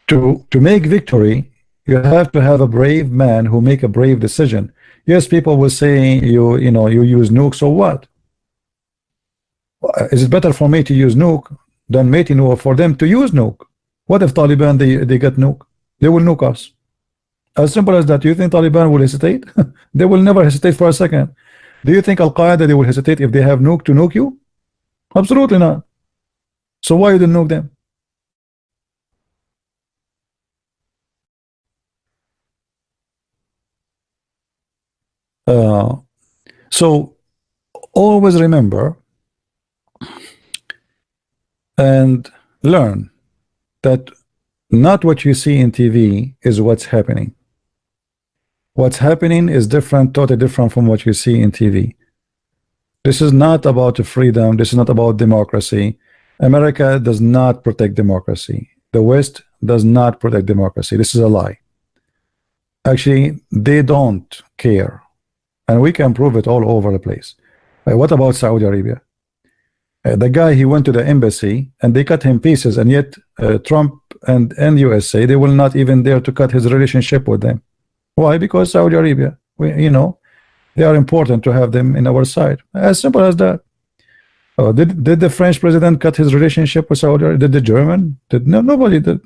To make victory, you have to have a brave man who make a brave decision. Yes, people will say you use nuke, so what? Is it better for me to use nuke than for them to use nuke? What if Taliban they get nuke? They will nuke us. As simple as that. Do you think Taliban will hesitate? They will never hesitate for a second. Do you think Al Qaeda they will hesitate if they have nuke to nuke you? Absolutely not. So why you didn't nuke them? So always remember and learn that not what you see in TV is what's happening. What's happening is different, totally different from what you see in TV. This is not about freedom. This is not about democracy. America does not protect democracy. The West does not protect democracy. This is a lie. Actually, they don't care. And we can prove it all over the place. What about Saudi Arabia? The guy, he went to the embassy and they cut him pieces, and yet Trump and USA, they will not even dare to cut his relationship with them. Why? Because Saudi Arabia, they are important to have them in our side. As simple as that. Did the French president cut his relationship with Saudi Arabia? Did the German? No, nobody did.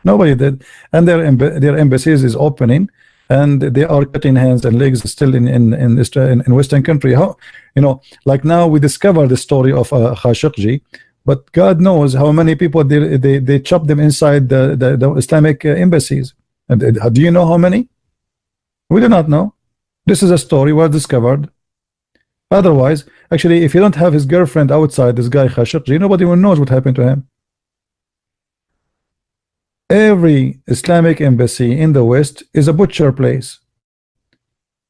Nobody did. And their embassies is opening, and they are cutting hands and legs still in Western country. How, like now we discover the story of Khashoggi, but God knows how many people they chop them inside the Islamic embassies. And do you know how many? We do not know. This is a story was discovered. Otherwise, actually, if you don't have his girlfriend outside, this guy Khashoggi, nobody will knows what happened to him. Every Islamic embassy in the West is a butcher place,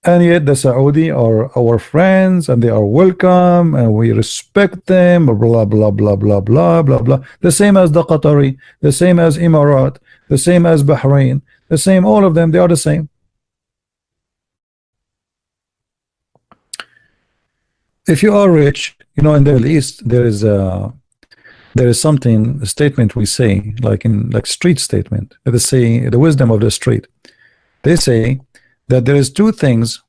and yet the Saudi are our friends, and they are welcome, and we respect them. Blah blah blah blah blah blah blah. The same as the Qatari, the same as Emirat, the same as Bahrain, the same. All of them, they are the same. If you are rich, in the Middle East, there is something, a statement we say, like street statement. They say the wisdom of the street. They say that there is two things,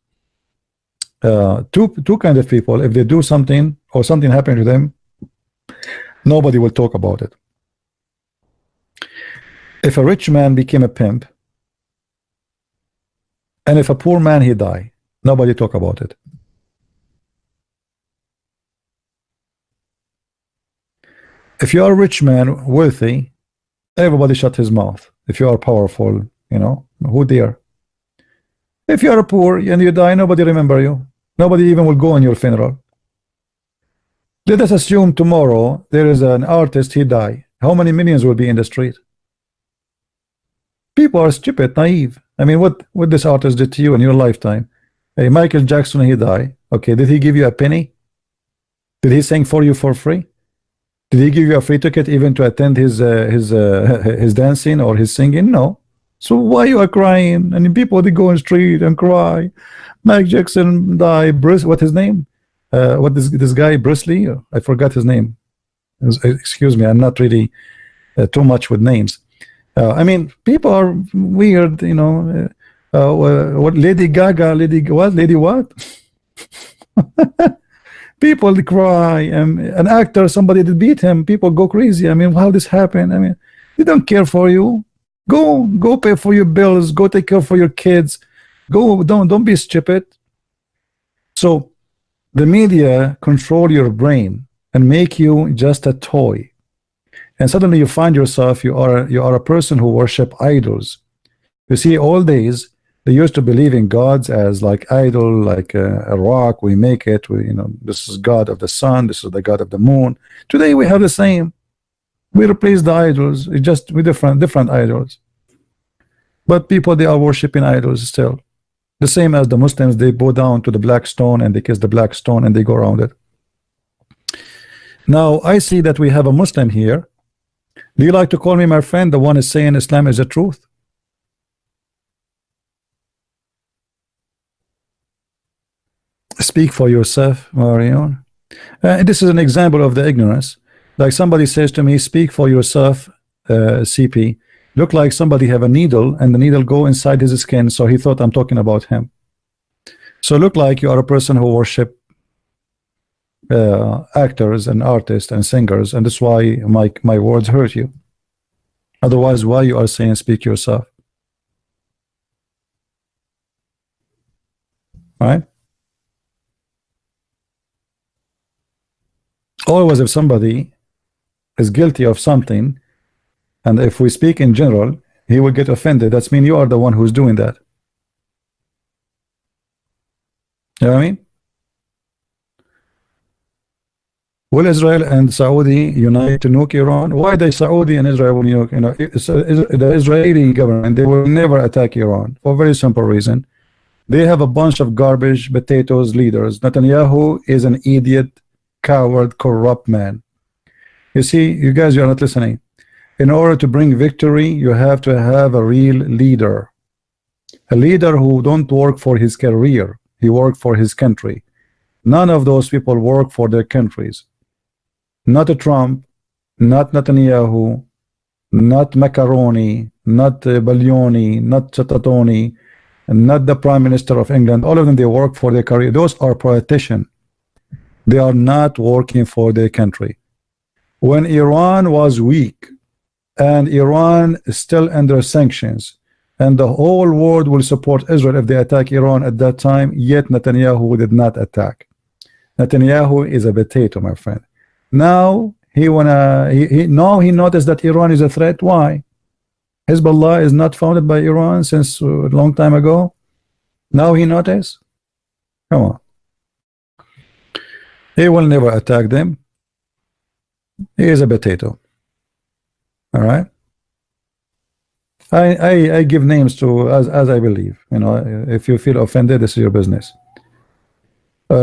two kind of people. If they do something or something happened to them, nobody will talk about it. If a rich man became a pimp, and if a poor man he die, nobody talk about it. If you are a rich man, wealthy, everybody shut his mouth. If you are powerful, who dare? If you are poor and you die, nobody remember you. Nobody even will go on your funeral. Let us assume tomorrow there is an artist, he die. How many millions will be in the street? People are stupid, naive. I mean, what this artist did to you in your lifetime? Hey, Michael Jackson, he died. Okay, did he give you a penny? Did he sing for you for free? Did he give you a free ticket even to attend his dancing or his singing? No. So why you are crying? And people they go on the street and cry. Mike Jackson died. Bruce, what his name? What this guy Bruce Lee? I forgot his name. Excuse me, I'm not really too much with names. I mean, people are weird, you know. What Lady Gaga, Lady what? People cry, and an actor, somebody that beat him, people go crazy. I mean, how this happened? I mean, they don't care for you. Go pay for your bills. Go take care for your kids. Go, don't be stupid. So the media control your brain and make you just a toy. And suddenly you find yourself you are a person who worship idols. You see, all days they used to believe in gods as like idol, like a rock. We make it. We, you know, this is God of the sun. This is the God of the moon. Today we have the same. We replace the idols. It's just with different idols. But people, they are worshiping idols still. The same as the Muslims, they bow down to the black stone and they kiss the black stone and they go around it. Now I see that we have a Muslim here. Do you like to call me my friend? The one is saying Islam is the truth. Speak for yourself, Marion. This is an example of the ignorance. Like somebody says to me, speak for yourself, CP. Look like somebody have a needle and the needle go inside his skin, so he thought I'm talking about him. So look like you are a person who worship actors and artists and singers, and that's why my words hurt you. Otherwise, why you are saying speak yourself? All right? Always if somebody is guilty of something, and if we speak in general, he will get offended. That's mean you are the one who's doing that. You know what I mean? Will Israel and Saudi unite to nuke Iran? Why the Saudi and Israel will nuke? You know, the Israeli government, they will never attack Iran for a very simple reason. They have a bunch of garbage, potatoes leaders. Netanyahu is an idiot, coward, corrupt man. You see, you guys, you are not listening. In order to bring victory, you have to have a real leader. A leader who don't work for his career. He worked for his country. None of those people work for their countries. Not a Trump, not Netanyahu, not Macaroni, not Baglioni, not Chatatoni, not the Prime Minister of England. All of them, they work for their career. Those are politicians. They are not working for their country. When Iran was weak, and Iran is still under sanctions, and the whole world will support Israel if they attack Iran at that time, yet Netanyahu did not attack. Netanyahu is a potato, my friend. Now he noticed that Iran is a threat. Why? Hizballah is not founded by Iran since a long time ago. Now he noticed. Come on. He will never attack them. He is a potato. All right. I give names to as I believe. You know, if you feel offended, this is your business.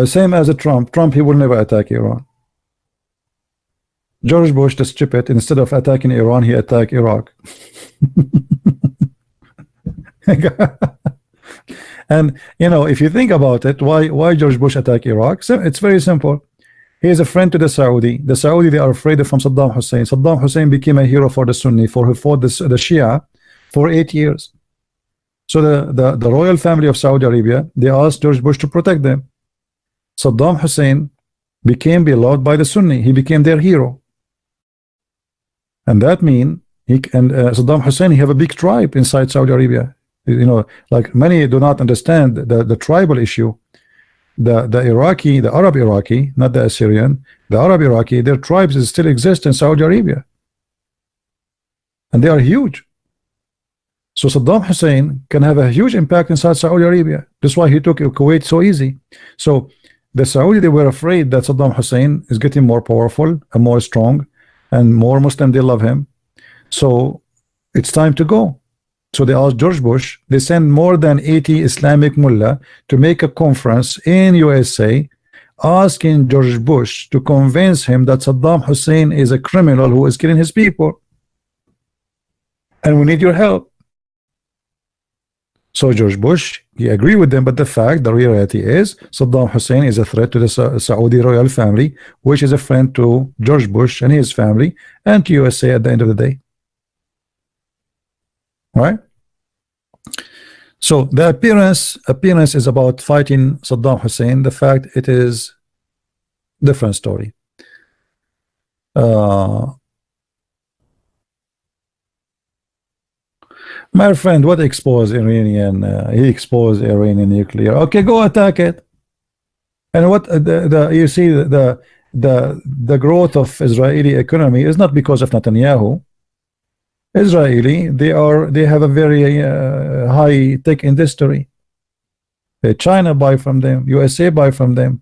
Same as a Trump. Trump, he will never attack Iran. George Bush, the stupid, instead of attacking Iran, he attacked Iraq. And you know, if you think about it, why George Bush attacked Iraq? So it's very simple. He is a friend to the Saudi. The Saudi, they are afraid from Saddam Hussein. Saddam Hussein became a hero for the Sunni, for who fought the Shia for 8 years. So the royal family of Saudi Arabia, they asked George Bush to protect them. Saddam Hussein became beloved by the Sunni. He became their hero. And that means Saddam Hussein, he have a big tribe inside Saudi Arabia. You know, like many do not understand the tribal issue. The Iraqi, the Arab Iraqi, not the Assyrian, the Arab Iraqi, their tribes still exist in Saudi Arabia. And they are huge. So Saddam Hussein can have a huge impact inside Saudi Arabia. That's why he took Kuwait so easy. So the Saudi, they were afraid that Saddam Hussein is getting more powerful and more strong, and more Muslim, they love him. So it's time to go. So they asked George Bush, they sent more than 80 Islamic mullah to make a conference in USA asking George Bush to convince him that Saddam Hussein is a criminal who is killing his people. And we need your help. So George Bush, he agreed with them, but the reality is Saddam Hussein is a threat to the Saudi royal family, which is a friend to George Bush and his family, and to USA at the end of the day. Right? So the appearance is about fighting Saddam Hussein. The fact it is different story. My friend, what exposed Iranian? He exposed Iranian nuclear. Okay, go attack it. And what you see the growth of Israeli economy is not because of Netanyahu. Israeli, they have a very high tech industry. China buy from them, USA buy from them.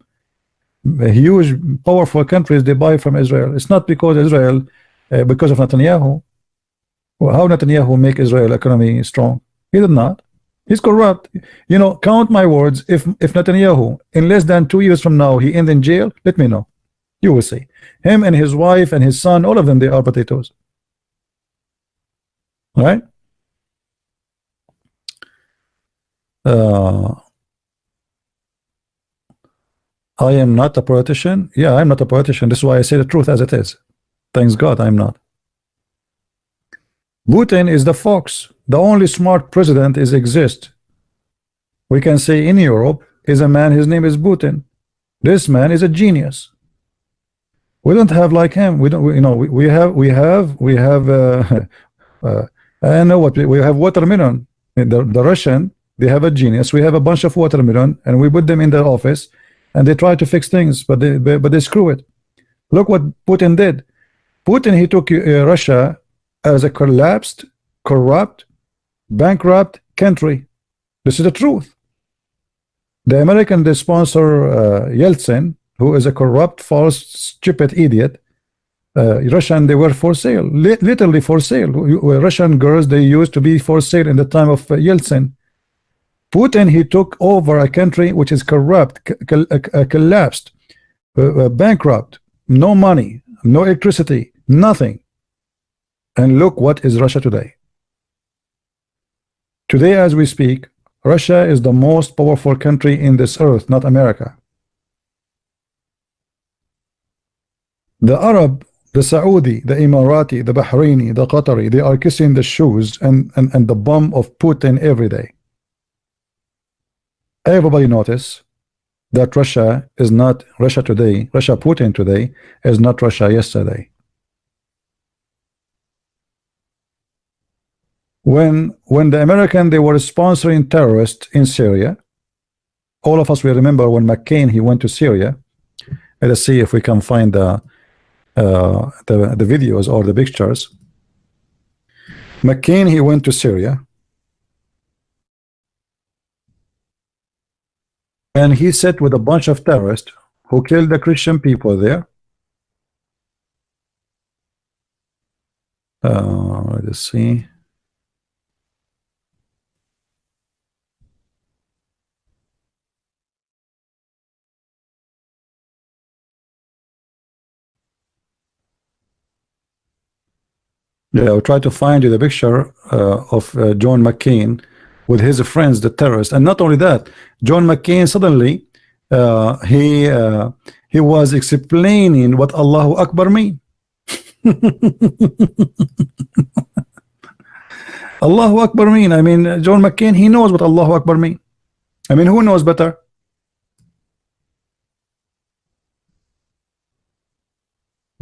Huge, powerful countries, they buy from Israel. It's not because Israel, because of Netanyahu. Well, how Netanyahu make Israel economy strong? He did not. He's corrupt. You know, count my words. If Netanyahu in less than 2 years from now he ends in jail, let me know. You will see. Him and his wife and his son, all of them, they are potatoes. Right? I am not a politician. Yeah, I'm not a politician. This is why I say the truth as it is. Thanks God, I'm not. Putin is the fox. The only smart president is exist. We can say in Europe is a man, his name is Putin. This man is a genius. We don't have like him. We don't, you know, we have I know what we have watermelon. The Russian, they have a genius. We have a bunch of watermelon and we put them in the office and they try to fix things, but they screw it. Look what Putin did. Putin, he took Russia as a collapsed, corrupt, bankrupt country. This is the truth. The American, they sponsor Yeltsin, who is a corrupt, false, stupid idiot. Russian, they were for sale, literally for sale. Russian girls, they used to be for sale in the time of Yeltsin. Putin, he took over a country which is corrupt, collapsed, bankrupt, no money, no electricity, nothing. And look what is Russia today. Today, as we speak, Russia is the most powerful country in this earth, not America. The Arab, the Saudi, the Emirati, the Bahraini, the Qatari, they are kissing the shoes and the bum of Putin every day. Everybody notice that Russia is not Russia today. Russia Putin today is not Russia yesterday. When the American, they were sponsoring terrorists in Syria, all of us will remember when McCain, he went to Syria. Let us see if we can find the videos or the pictures. McCain, he went to Syria and he sat with a bunch of terrorists who killed the Christian people there. Let's see. Yeah, I'll try to find you the picture of John McCain with his friends, the terrorists. And not only that, John McCain suddenly he was explaining what Allahu Akbar mean. Allahu Akbar mean. I mean, John McCain, he knows what Allahu Akbar mean. I mean, who knows better?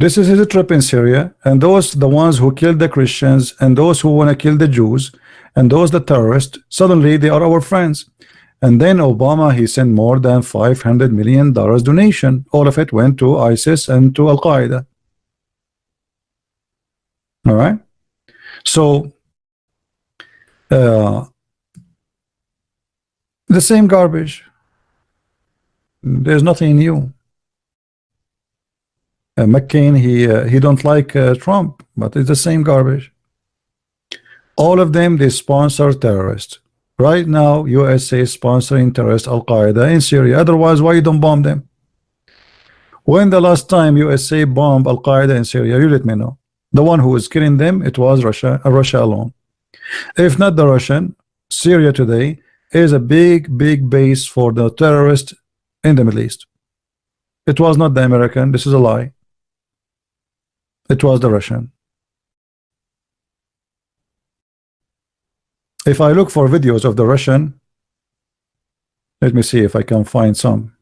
This is his trip in Syria, and those the ones who killed the Christians, and those who want to kill the Jews, and those the terrorists, suddenly they are our friends. And then Obama, he sent more than $500 million donation. All of it went to ISIS and to Al Qaeda. All right. So the same garbage. There's nothing new. McCain, he don't like Trump, but it's the same garbage. All of them, they sponsor terrorists. Right now, USA is sponsoring terrorists, Al Qaeda in Syria. Otherwise, why you don't bomb them? When the last time USA bombed Al Qaeda in Syria, you let me know. The one who was killing them, it was Russia, Russia alone. If not the Russian, Syria today is a big base for the terrorists in the Middle East. It was not the American. This is a lie. It was the Russian. If I look for videos of the Russian, let me see if I can find some.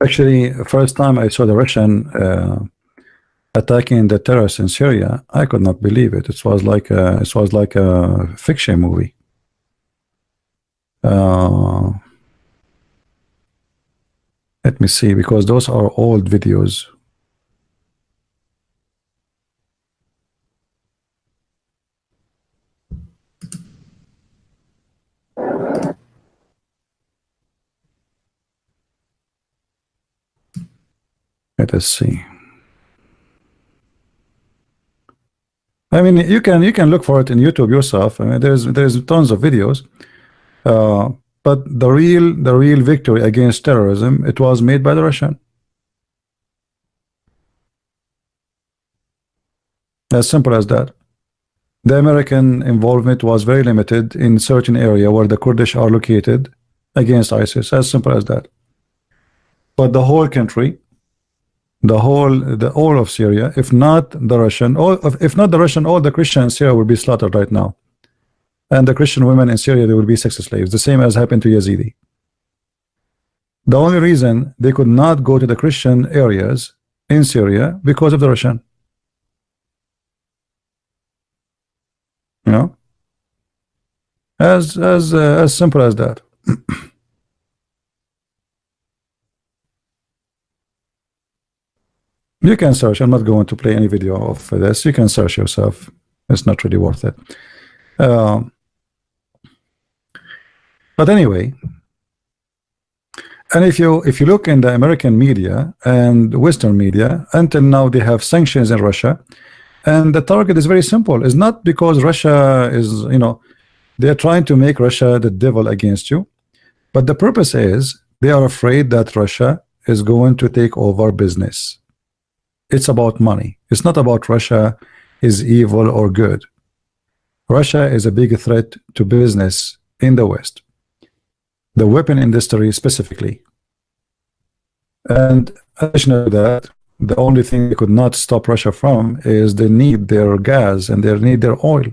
Actually, first time I saw the Russian attacking the terrorists in Syria, I could not believe it. It was like a fiction movie. Let me see, because those are old videos. Let us see. I mean, you can look for it in YouTube yourself. I mean, there's tons of videos. But the real victory against terrorism, it was made by the Russian. As simple as that. The American involvement was very limited in certain area where the Kurdish are located against ISIS. As simple as that. But the whole country, all of Syria, if not the Russian, if not the Russian, all the Christians in Syria will be slaughtered right now. And the Christian women in Syria, they will be sex slaves, the same as happened to Yazidi. The only reason they could not go to the Christian areas in Syria because of the Russian. You know, as simple as that. You can search. I'm not going to play any video of this. You can search yourself. It's not really worth it. But anyway, and if you look in the American media and Western media, until now they have sanctions in Russia, and the target is very simple. It's not because Russia is, you know, they are trying to make Russia the devil against you, but the purpose is they are afraid that Russia is going to take over business. It's about money. It's not about Russia is evil or good. Russia is a big threat to business in the West, the weapon industry specifically. And additionally to that, the only thing they could not stop Russia from is they need their gas and they need their oil.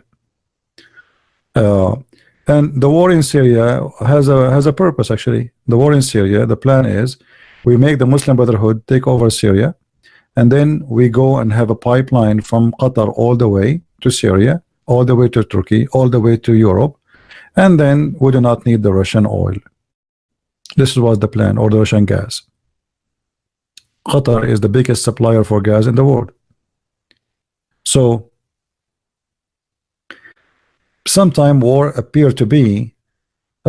And the war in Syria has a purpose. Actually, the war in Syria, the plan is we make the Muslim Brotherhood take over Syria, and then we go and have a pipeline from Qatar all the way to Syria, all the way to Turkey, all the way to Europe, and then we do not need the Russian oil. This was the plan, or the Russian gas. Qatar is the biggest supplier for gas in the world. So sometimes war appear to be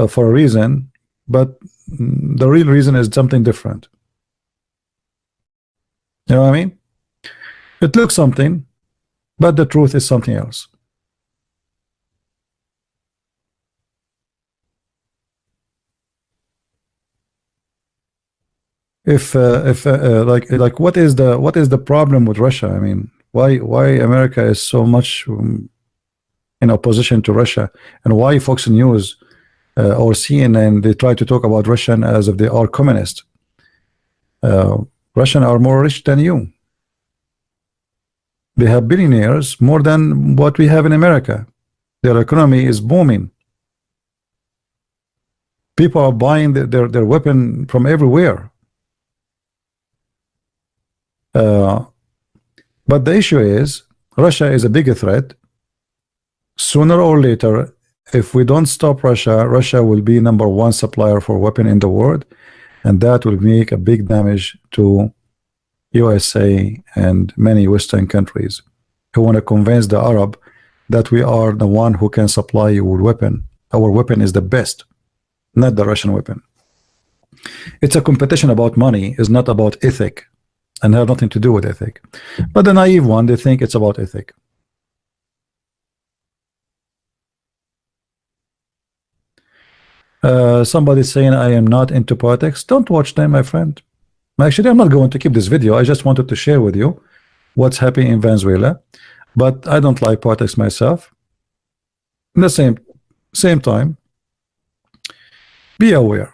for a reason, but the real reason is something different. You know what I mean? It looks something, but the truth is something else. If like what is the problem with Russia? I mean, why America is so much in opposition to Russia, and why Fox News or CNN, they try to talk about Russian as if they are communist. Russian are more rich than you. They have billionaires more than what we have in America. Their economy is booming. People are buying their weapon from everywhere. But the issue is Russia is a bigger threat. Sooner or later, if we don't stop Russia, Russia will be #1 supplier for weapon in the world, and that will make a big damage to USA and many Western countries who want to convince the Arab that we are the one who can supply you with weapon. Our weapon is the best, not the Russian weapon. It's a competition about money, is not about ethic, and have nothing to do with ethic. But the naive one, they think it's about ethic. Somebody saying I am not into politics. Don't watch them, my friend. Actually, I'm not going to keep this video. I just wanted to share with you what's happening in Venezuela. But I don't like politics myself. In the same time, be aware.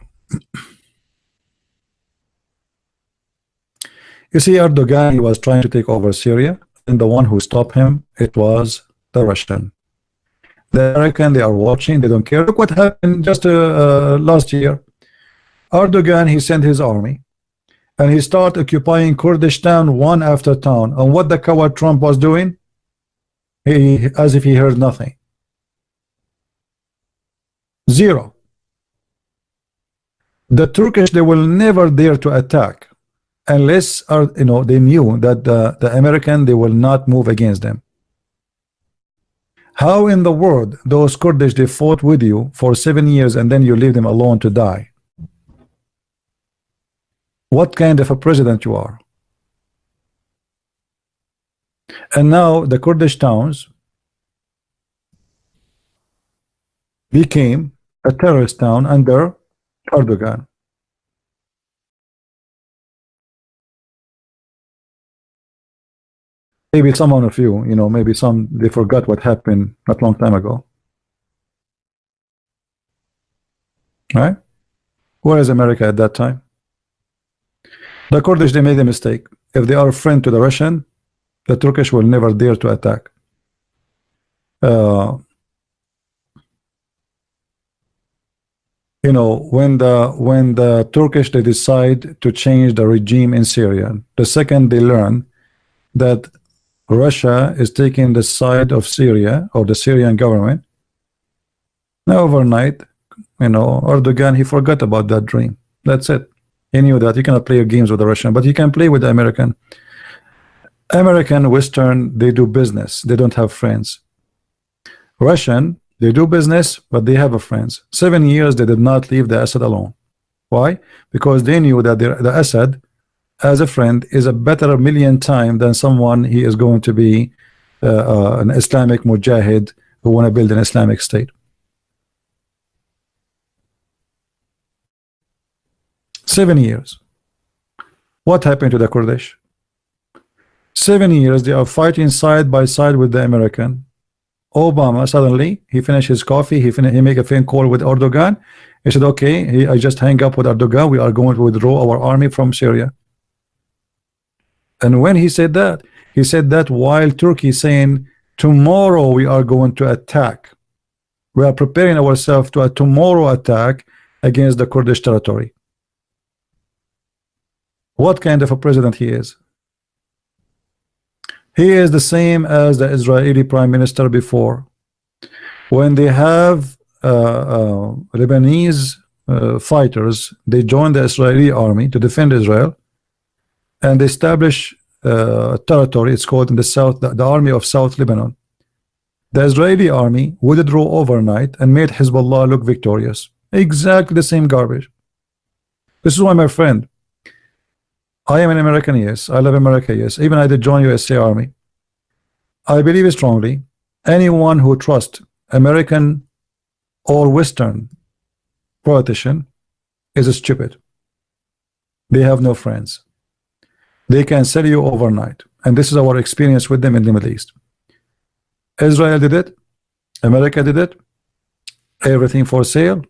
You see, Erdogan, he was trying to take over Syria, and the one who stopped him, it was the Russian. The American, they are watching, they don't care. Look what happened just last year. Erdogan, he sent his army, and he started occupying Kurdish town one after town. And what the coward Trump was doing, he, as if he heard nothing. Zero. The Turkish, they will never dare to attack unless they knew that the American, they will not move against them. How in the world those Kurdish, they fought with you for 7 years and then you leave them alone to die? What kind of a president you are? And now the Kurdish towns became a terrorist town under Erdogan. Maybe some of you, maybe they forgot what happened not long time ago. Right? Where is America at that time? The Kurdish, they made a mistake. If they are a friend to the Russian, the Turkish will never dare to attack. When the Turkish, they decide to change the regime in Syria, the second they learn that Russia is taking the side of Syria or the Syrian government, now overnight, Erdogan, he forgot about that dream. That's it. He knew that you cannot play games with the Russian, but you can play with the American. American, Western, they do business. They don't have friends. Russian, they do business, but they have a friends. 7 years, they did not leave the Assad alone. Why? Because they knew that the Assad, as a friend, is a better million times than someone he is going to be an Islamic mujahid who want to build an Islamic state. 7 years. What happened to the Kurdish? 7 years, they are fighting side by side with the American. Obama, suddenly, he finished his coffee, he make a phone call with Erdogan. He said, okay, I just hang up with Erdogan, we are going to withdraw our army from Syria. And when he said that while Turkey saying, tomorrow we are going to attack. We are preparing ourselves to a tomorrow attack against the Kurdish territory. What kind of a president he is? He is the same as the Israeli prime minister before. When they have Lebanese fighters, they join the Israeli army to defend Israel, and they establish territory. It's called in the south, the army of South Lebanon. The Israeli army withdrew overnight and made Hizballah look victorious. Exactly the same garbage. This is why, my friend, I am an American, yes. I love America, yes. Even I did join USA Army. I believe strongly anyone who trusts American or Western politician is stupid. They have no friends. They can sell you overnight. And this is our experience with them in the Middle East. Israel did it. America did it. Everything for sale.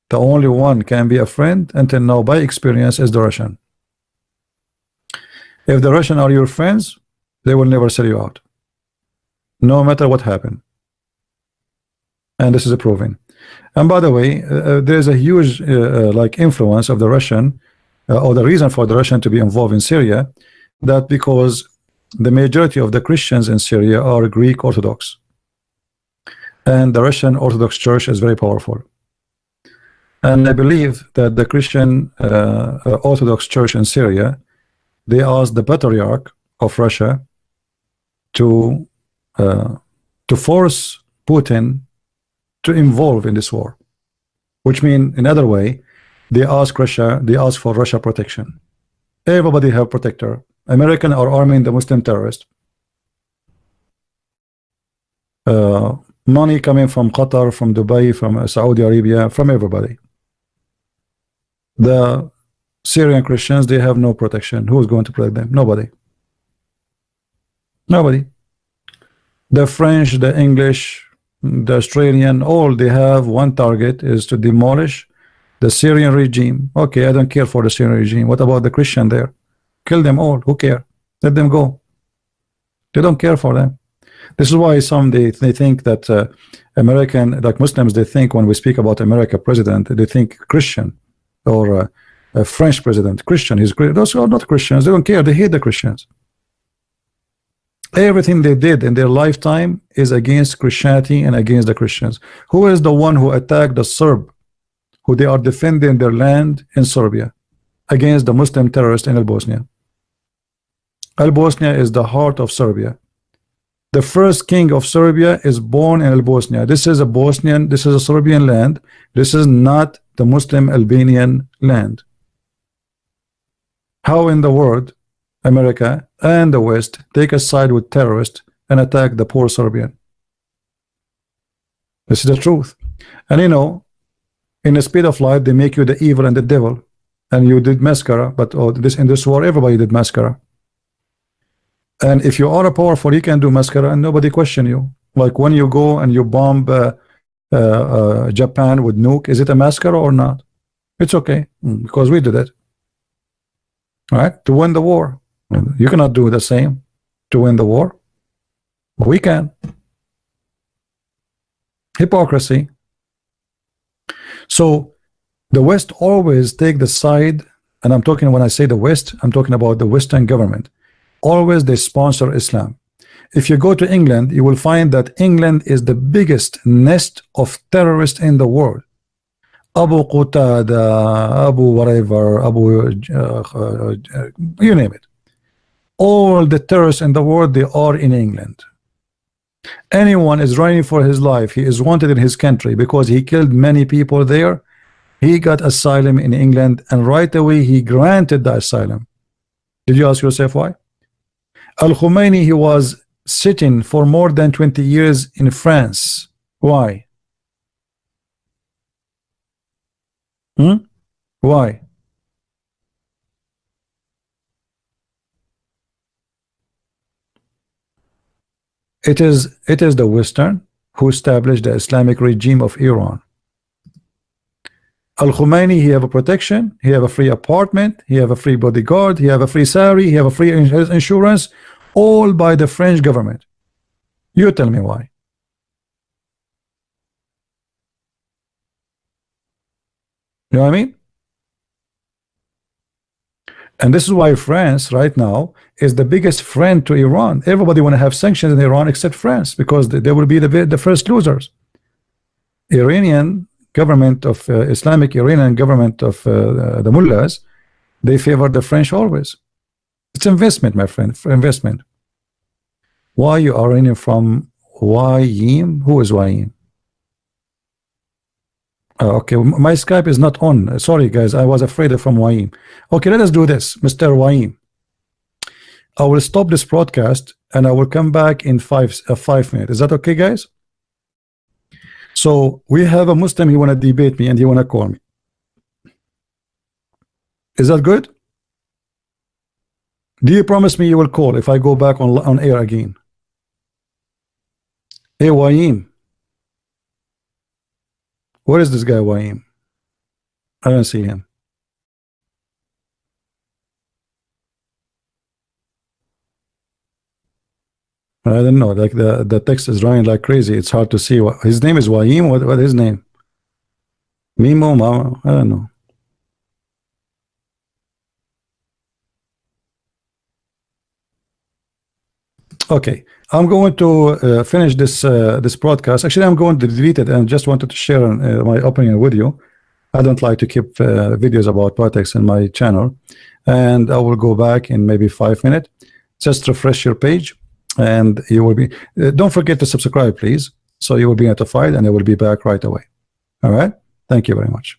The only one can be a friend until now by experience is the Russian. If the Russian are your friends, they will never sell you out, no matter what happened. And this is a proven. And by the way, there is a huge influence of the Russian, or the reason for the Russian to be involved in Syria, that because the majority of the Christians in Syria are Greek Orthodox, and the Russian Orthodox Church is very powerful. And I believe that the Christian Orthodox Church in Syria, they asked the patriarch of Russia to force Putin to involve in this war, which means, in other way, they ask Russia, they ask for Russia protection. Everybody have protector. American are arming the Muslim terrorists. Money coming from Qatar, from Dubai, from Saudi Arabia, from everybody. The Syrian Christians, they have no protection. Who is going to protect them? Nobody. Nobody. The French, the English, the Australian, all they have one target is to demolish the Syrian regime. Okay, I don't care for the Syrian regime. What about the Christian there? Kill them all. Who care? Let them go. They don't care for them. This is why some they think that American, like Muslims, they think when we speak about America president, they think Christian or a French president Christian. Those are not Christians. They don't care. They hate the Christians. Everything they did in their lifetime is against Christianity and against the Christians. Who is the one who attacked the Serb, who they are defending their land in Serbia against the Muslim terrorists in Bosnia? Bosnia is the heart of Serbia. The first king of Serbia is born in Bosnia. This is a Bosnian, this is a Serbian land. This is not the Muslim Albanian land. How in the world America and the West take a side with terrorists and attack the poor Serbian? This is the truth. And you know, in the speed of light, they make you the evil and the devil, and you did mascara. But in this war, everybody did mascara. And if you are powerful, you can do mascara and nobody question you. Like when you go and you bomb Japan with nuke, is it a mascara or not? It's okay because we did it. All right, to win the war. You cannot do the same to win the war. We can. Hypocrisy. So the West always take the side, and I'm talking, when I say the West, I'm talking about the Western government. Always they sponsor Islam. If you go to England, you will find that England is the biggest nest of terrorists in the world. Abu Qatada, Abu whatever, Abu you name it. All the terrorists in the world, they are in England. Anyone is running for his life, he is wanted in his country because he killed many people there. He got asylum in England, and right away he granted the asylum. Did you ask yourself why? Al-Khomeini, he was sitting for more than 20 years in France. Why? Why? It is the Western who established the Islamic regime of Iran. Al-Khomeini, he have a protection, he have a free apartment, he have a free bodyguard, he have a free salary, he have a free insurance, all by the French government. You tell me why. You know what I mean? And this is why France right now is the biggest friend to Iran. Everybody want to have sanctions in Iran except France, because they will be the first losers. Iranian government of Islamic Iranian government of the mullahs, they favor the French always. It's investment, my friend, for investment. Why you are Iranian from Wayim? Who is Wayim? Okay, my Skype is not on. Sorry, guys, I was afraid of from Wayim. Okay, let us do this, Mr. Wayim. I will stop this broadcast and I will come back in 5 minutes. Is that okay, guys? So we have a Muslim, he want to debate me and he want to call me. Is that good? Do you promise me you will call if I go back on air again? Hey, Wayim. Where is this guy, Wayim? I don't see him. I don't know. Like the text is running like crazy. It's hard to see. What his name is. Wayim. What his name? Mimo, Mama. I don't know. Okay, I'm going to finish this this broadcast. Actually, I'm going to delete it and just wanted to share my opinion with you. I don't like to keep videos about politics in my channel, and I will go back in maybe 5 minutes. Just refresh your page, and you will be. Don't forget to subscribe, please, so you will be notified, and I will be back right away. All right. Thank you very much.